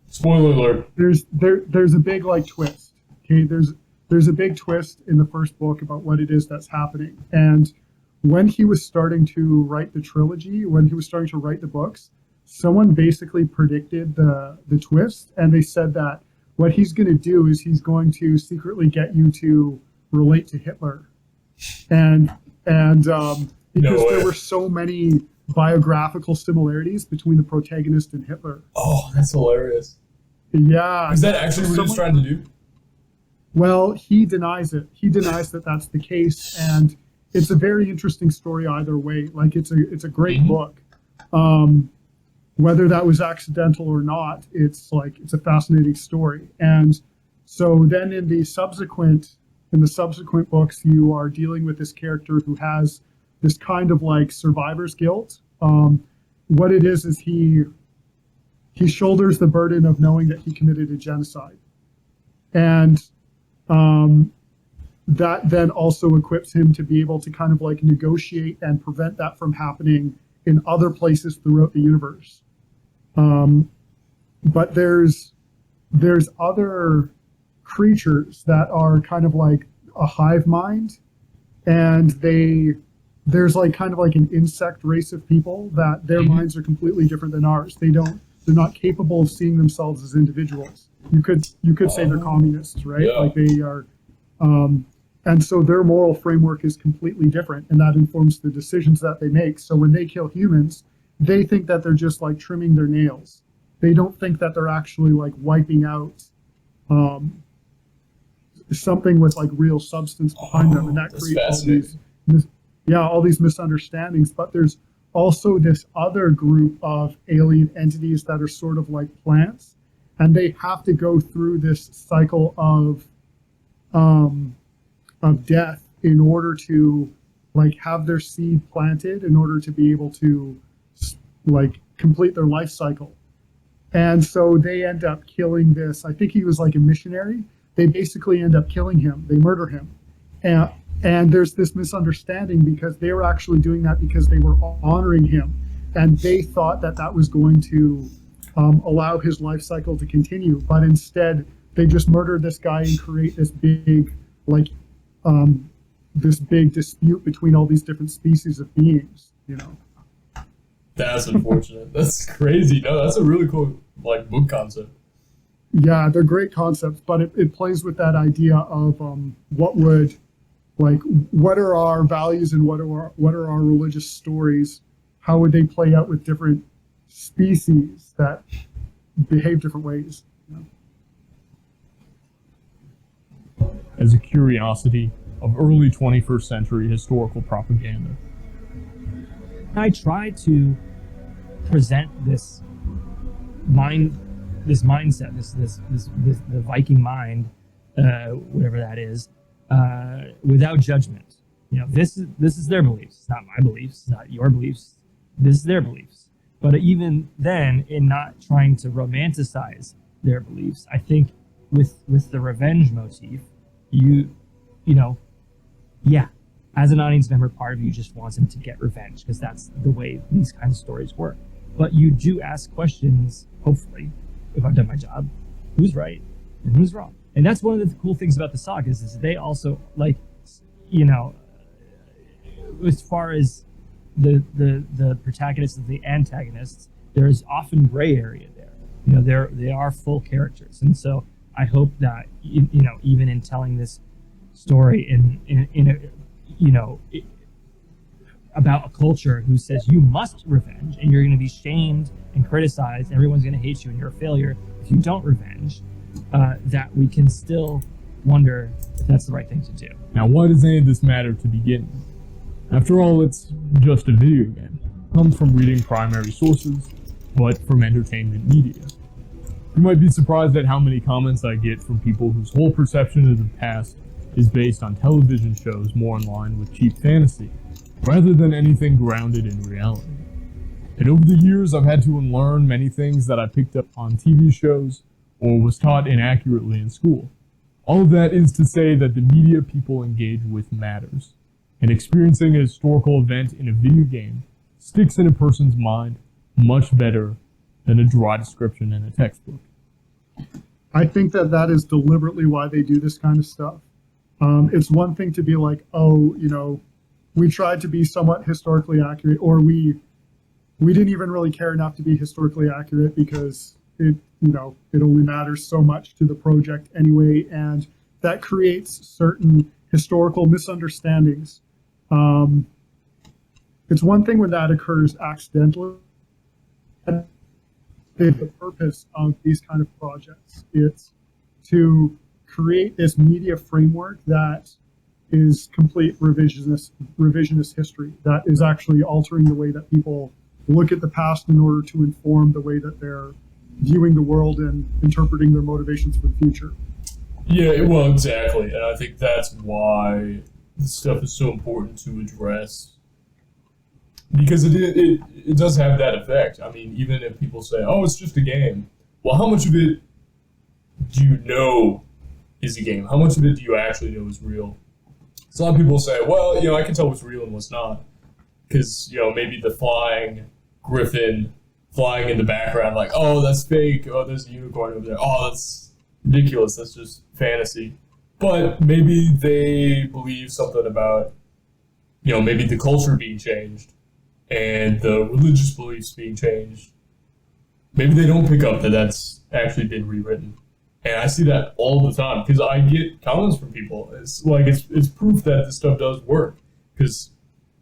spoiler alert. There's a big like twist. Okay, there's there's a big twist in the first book about what it is that's happening. And when he was starting to write the trilogy, when he was starting to write the books, someone basically predicted the twist, and they said that what he's going to do is he's going to secretly get you to relate to Hitler, and because there were so many biographical similarities between the protagonist and Hitler. Oh, that's hilarious. Yeah. Is that actually what he was trying to do? Well, he denies it. He denies that that's the case, and it's a very interesting story either way. Like it's a great book. Whether that was accidental or not, it's a fascinating story. And so then in the subsequent books, you are dealing with this character who has this kind of like survivor's guilt. What it is he shoulders the burden of knowing that he committed a genocide, and that then also equips him to be able to kind of like negotiate and prevent that from happening in other places throughout the universe. But there's other creatures that are kind of like a hive mind, and there's like kind of like an insect race of people that their minds are completely different than ours. They're not capable of seeing themselves as individuals. You could say they're communists, right? Yeah. Like they are, and so their moral framework is completely different, and that informs the decisions that they make. So when they kill humans, they think that they're just like trimming their nails. They don't think that they're actually like wiping out something with like real substance behind them, and that creates all these misunderstandings. But there's also this other group of alien entities that are sort of like plants, and they have to go through this cycle of death in order to like have their seed planted, in order to be able to like complete their life cycle. And so they end up killing this. I think he was like a missionary. They basically end up killing him. They murder him. And there's this misunderstanding because they were actually doing that because they were honoring him. And they thought that that was going to allow his life cycle to continue. But instead, they just murder this guy and create this big, this big dispute between all these different species of beings, you know. That's unfortunate. That's crazy. No, that's a really cool like book concept. Yeah, they're great concepts, but it plays with that idea of what are our values and what are our religious stories? How would they play out with different species that behave different ways? You know? As a curiosity of early 21st century historical propaganda, I try to present this mindset, the Viking mind, whatever that is, without judgment. You know, this is their beliefs. It's not my beliefs. It's not your beliefs. This is their beliefs. But even then, in not trying to romanticize their beliefs, I think with the revenge motif, you know, yeah. As an audience member, part of you just wants him to get revenge because that's the way these kinds of stories work. But you do ask questions, hopefully, if I've done my job, who's right and who's wrong? And that's one of the cool things about the sagas is they also, like, you know, as far as the protagonists and the antagonists, there is often gray area there. You know, they are full characters. And so I hope that, you know, even in telling this story in a you know, about a culture who says you must revenge and you're going to be shamed and criticized, everyone's going to hate you and you're a failure if you don't revenge, that we can still wonder if that's the right thing to do. Now, why does any of this matter to begin with? After all, it's just a video game. It comes from reading primary sources, but from entertainment media. You might be surprised at how many comments I get from people whose whole perception of the past is based on television shows more in line with cheap fantasy, rather than anything grounded in reality. And over the years, I've had to unlearn many things that I picked up on TV shows or was taught inaccurately in school. All of that is to say that the media people engage with matters, and experiencing a historical event in a video game sticks in a person's mind much better than a dry description in a textbook. I think that is deliberately why they do this kind of stuff. It's one thing to be like, oh, we tried to be somewhat historically accurate, or we didn't even really care enough to be historically accurate because it only matters so much to the project anyway, and that creates certain historical misunderstandings. It's one thing when that occurs accidentally. The purpose of these kind of projects, it's to create this media framework that is complete revisionist history, that is actually altering the way that people look at the past in order to inform the way that they're viewing the world and interpreting their motivations for the future. Yeah, well, exactly. And I think that's why this stuff is so important to address. Because it does have that effect. I mean, even if people say, oh, it's just a game. Well, how much of it do you know is a game? How much of it do you actually know is real? So a lot of people say, well, I can tell what's real and what's not. Because, maybe the flying griffin flying in the background, like, oh, that's fake. Oh, there's a unicorn over there. Oh, that's ridiculous. That's just fantasy. But maybe they believe something about, maybe the culture being changed and the religious beliefs being changed. Maybe they don't pick up that that's actually been rewritten. And I see that all the time because I get comments from people. It's like, it's proof that this stuff does work. Because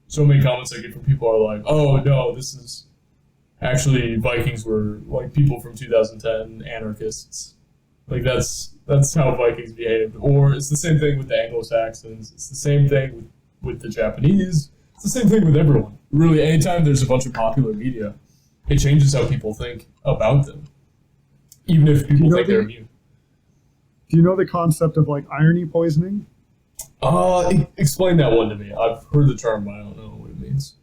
so many comments I get from people are like, oh, no, this is actually Vikings were like people from 2010, anarchists. Like that's how Vikings behaved. Or it's the same thing with the Anglo-Saxons. It's the same thing with the Japanese. It's the same thing with everyone. Really, anytime there's a bunch of popular media, it changes how people think about them. Even if people think they're immune. Do you know the concept of like irony poisoning? Explain that one to me. I've heard the term, but I don't know what it means.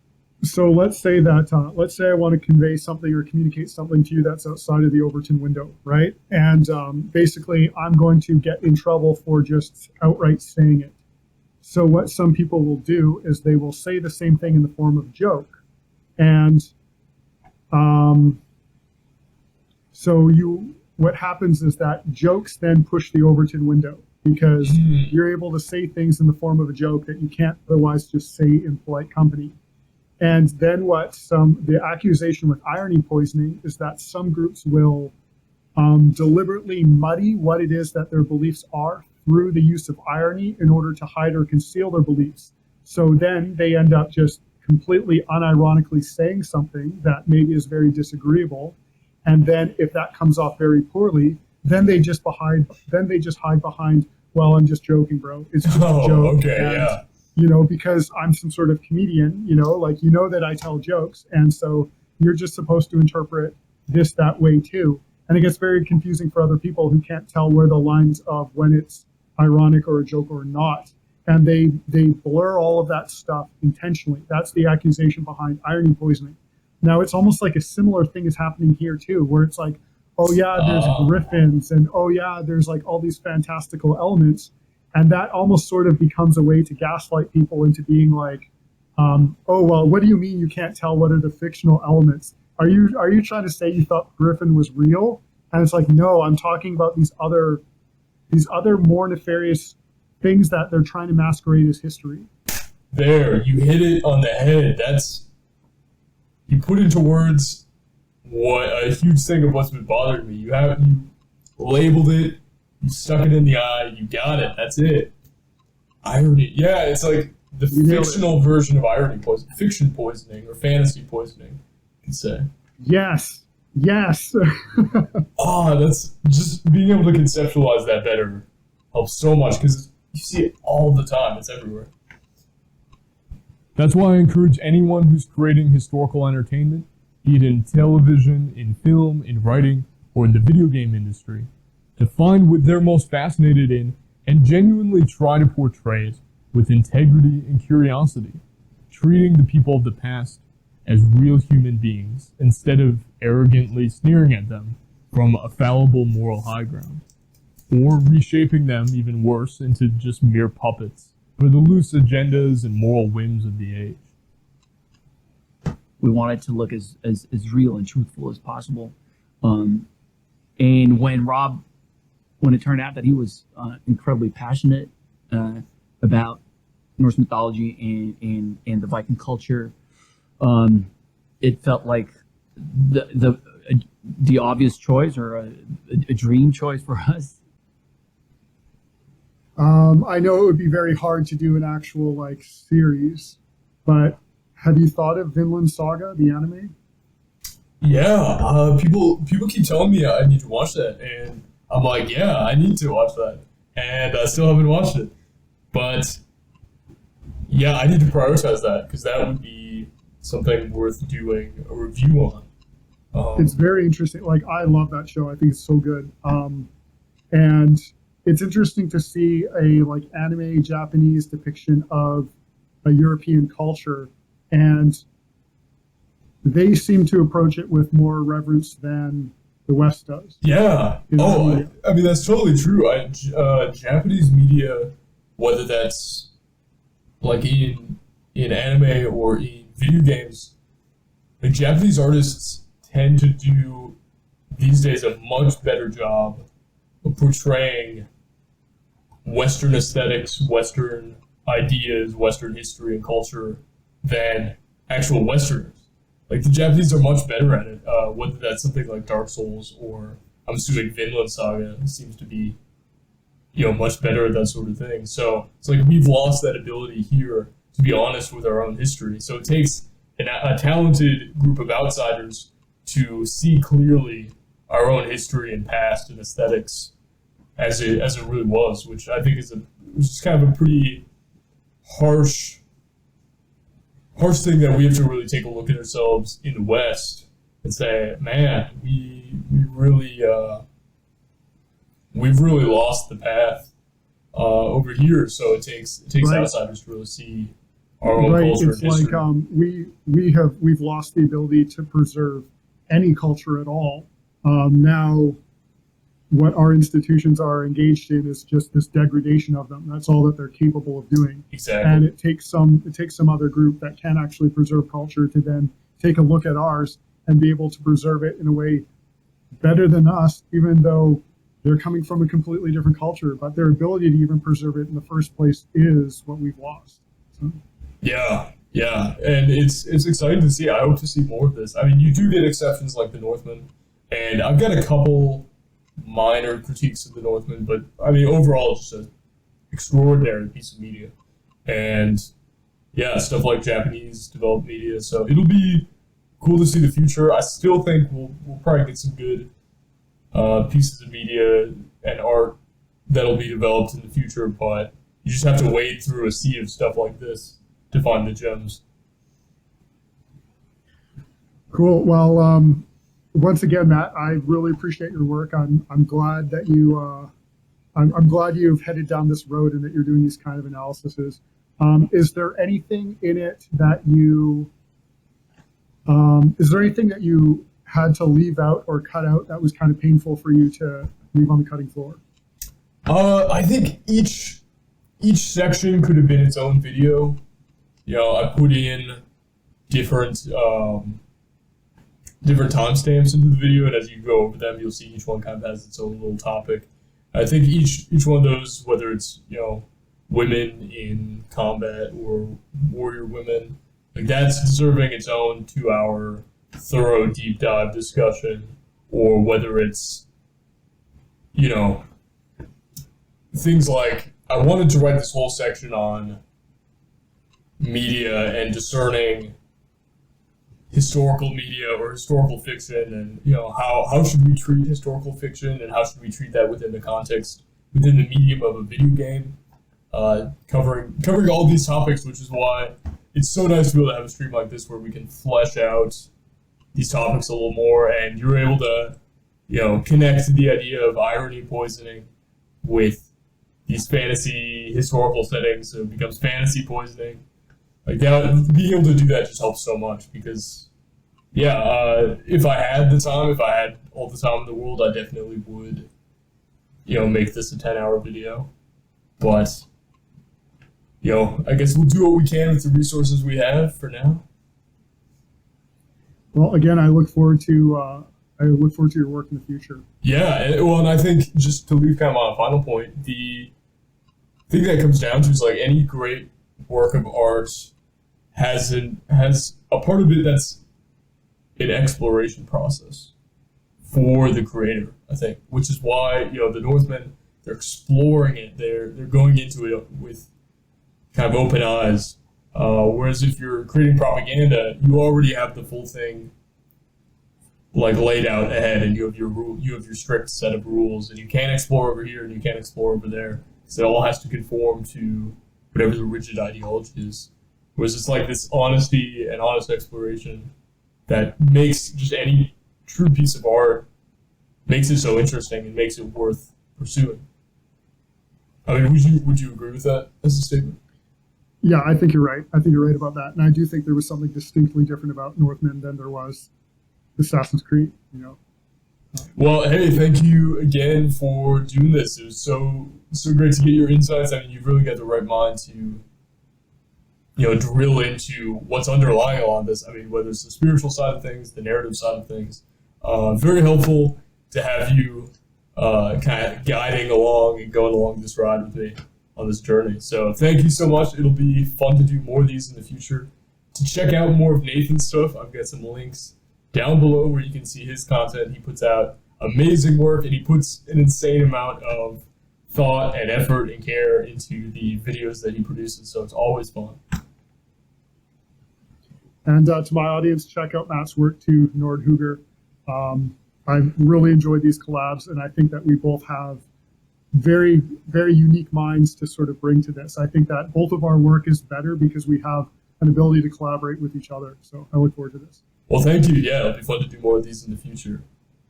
So let's say I want to convey something or communicate something to you that's outside of the Overton window, right? And basically, I'm going to get in trouble for just outright saying it. So what some people will do is they will say the same thing in the form of a joke. And what happens is that jokes then push the Overton window because you're able to say things in the form of a joke that you can't otherwise just say in polite company. And then the accusation with irony poisoning is that some groups will deliberately muddy what it is that their beliefs are through the use of irony in order to hide or conceal their beliefs. So then they end up just completely unironically saying something that maybe is very disagreeable. And then if that comes off very poorly, then they just hide behind, well, I'm just joking, bro. It's just a joke. Okay, and, yeah. Because I'm some sort of comedian, that I tell jokes. And so you're just supposed to interpret this that way too. And it gets very confusing for other people who can't tell where the lines of when it's ironic or a joke or not. And they blur all of that stuff intentionally. That's the accusation behind irony poisoning. Now, it's almost like a similar thing is happening here too, where it's like, oh yeah, there's griffins, and oh yeah, there's like all these fantastical elements. And that almost sort of becomes a way to gaslight people into being like, oh, well, what do you mean you can't tell what are the fictional elements? Are you trying to say you thought Griffin was real? And it's like, no, I'm talking about these other more nefarious things that they're trying to masquerade as history. There, you hit it on the head. You put into words what a huge thing of what's been bothering me. You labeled it, you stuck it in the eye, you got it, that's it. Irony. Yeah, it's like the fictional version of irony poisoning, fiction poisoning or fantasy poisoning, you could say. Yes. That's just being able to conceptualize that better helps so much because you see it all the time. It's everywhere. That's why I encourage anyone who's creating historical entertainment, be it in television, in film, in writing, or in the video game industry, to find what they're most fascinated in and genuinely try to portray it with integrity and curiosity, treating the people of the past as real human beings instead of arrogantly sneering at them from a fallible moral high ground, or reshaping them even worse into just mere puppets for the loose agendas and moral whims of the age. We want it to look as real and truthful as possible. And when it turned out that he was incredibly passionate about Norse mythology and the Viking culture. It felt like the obvious choice or a dream choice for us. I know it would be very hard to do an actual like series, but have you thought of Vinland Saga, the anime? Yeah, people keep telling me I need to watch that, and I'm like, yeah, I need to watch that, and I still haven't watched it. But yeah, I need to prioritize that because that would be something worth doing a review on. It's very interesting. Like, I love that show. I think it's so good. And it's interesting to see a like anime Japanese depiction of a European culture, and they seem to approach it with more reverence than the West does. Yeah. I mean, that's totally true. Japanese media, whether that's like in anime or in video games, like Japanese artists tend to do these days a much better job of portraying Western aesthetics, Western ideas, Western history and culture than actual Westerners. Like, the Japanese are much better at it, whether that's something like Dark Souls or, I'm assuming, Vinland Saga seems to be, much better at that sort of thing. So it's like we've lost that ability here to be honest with our own history. So it takes a talented group of outsiders to see clearly our own history and past and aesthetics as it really was, which I think is kind of a pretty harsh thing that we have to really take a look at ourselves in the West and say, man, we've really lost the path over here. So it takes Right. outsiders to really see our own Right. culture It's and history. like we've lost the ability to preserve any culture at all. Now, what our institutions are engaged in is just this degradation of them. That's all that they're capable of doing. Exactly. And it takes some other group that can actually preserve culture to then take a look at ours and be able to preserve it in a way better than us, even though they're coming from a completely different culture. But their ability to even preserve it in the first place is what we've lost. So. Yeah, and it's exciting to see. I hope to see more of this. I mean, you do get exceptions like the Northman, and I've got a couple minor critiques of the Northman, but I mean, overall, it's just an extraordinary piece of media. And yeah, stuff like Japanese developed media. So it'll be cool to see the future. I still think we'll probably get some good pieces of media and art that'll be developed in the future, but you just have to wade through a sea of stuff like this to find the gems. Cool. Well, once again, Matt, I really appreciate your work. I'm glad that I'm glad you've headed down this road and that you're doing these kind of analyses. Is there anything in it that you had to leave out or cut out that was kind of painful for you to leave on the cutting floor? I think each section could have been its own video. I put in different timestamps into the video, and as you go over them, you'll see each one kind of has its own little topic. I think each one of those, whether it's women in combat or warrior women, like that's deserving its own 2-hour thorough deep dive discussion, or whether it's things like I wanted to write this whole section on media and discerning historical media or historical fiction, and how should we treat historical fiction and how should we treat that within the medium of a video game, covering all these topics, which is why it's so nice to be able to have a stream like this where we can flesh out these topics a little more, and you're able to connect the idea of irony poisoning with these fantasy historical settings, so it becomes fantasy poisoning. Like that, being able to do that just helps so much because, if I had all the time in the world, I definitely would, make this a 10-hour video. But, I guess we'll do what we can with the resources we have for now. Well, again, I look forward to your work in the future. Yeah, and I think just to leave kind of on a final point, the thing that comes down to is like any great work of art has a part of it that's an exploration process for the creator, I think, which is why, you know, the Northmen, they're exploring it. They're going into it with kind of open eyes. Whereas if you're creating propaganda, you already have the full thing like laid out ahead, and you have your strict set of rules, and you can't explore over here and you can't explore over there. So it all has to conform to whatever the rigid ideology is. Whereas it's like this honesty and honest exploration that makes just any true piece of art, makes it so interesting and makes it worth pursuing. I mean, would you agree with that as a statement? Yeah, I think you're right. I think you're right about that. And I do think there was something distinctly different about Northman than there was Assassin's Creed, you know. Well, hey, thank you again for doing this. It was so great to get your insights. I mean, you've really got the right mind to, you know, drill into what's underlying a lot of this. I mean, whether it's the spiritual side of things, the narrative side of things. Very helpful to have you kind of guiding along and going along this ride with me on this journey. So thank you so much. It'll be fun to do more of these in the future. To check out more of Nathan's stuff, I've got some links down below where you can see his content. He puts out amazing work, and he puts an insane amount of thought and effort and care into the videos that he produces, so it's always fun. And to my audience, check out Matt's work too, NORDHUGR. I've really enjoyed these collabs, and I think that we both have very, very unique minds to sort of bring to this. I think that both of our work is better because we have an ability to collaborate with each other. So I look forward to this. Well, thank you. Yeah, it'll be fun to do more of these in the future.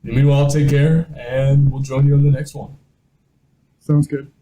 Meanwhile, take care, and we'll join you on the next one. Sounds good.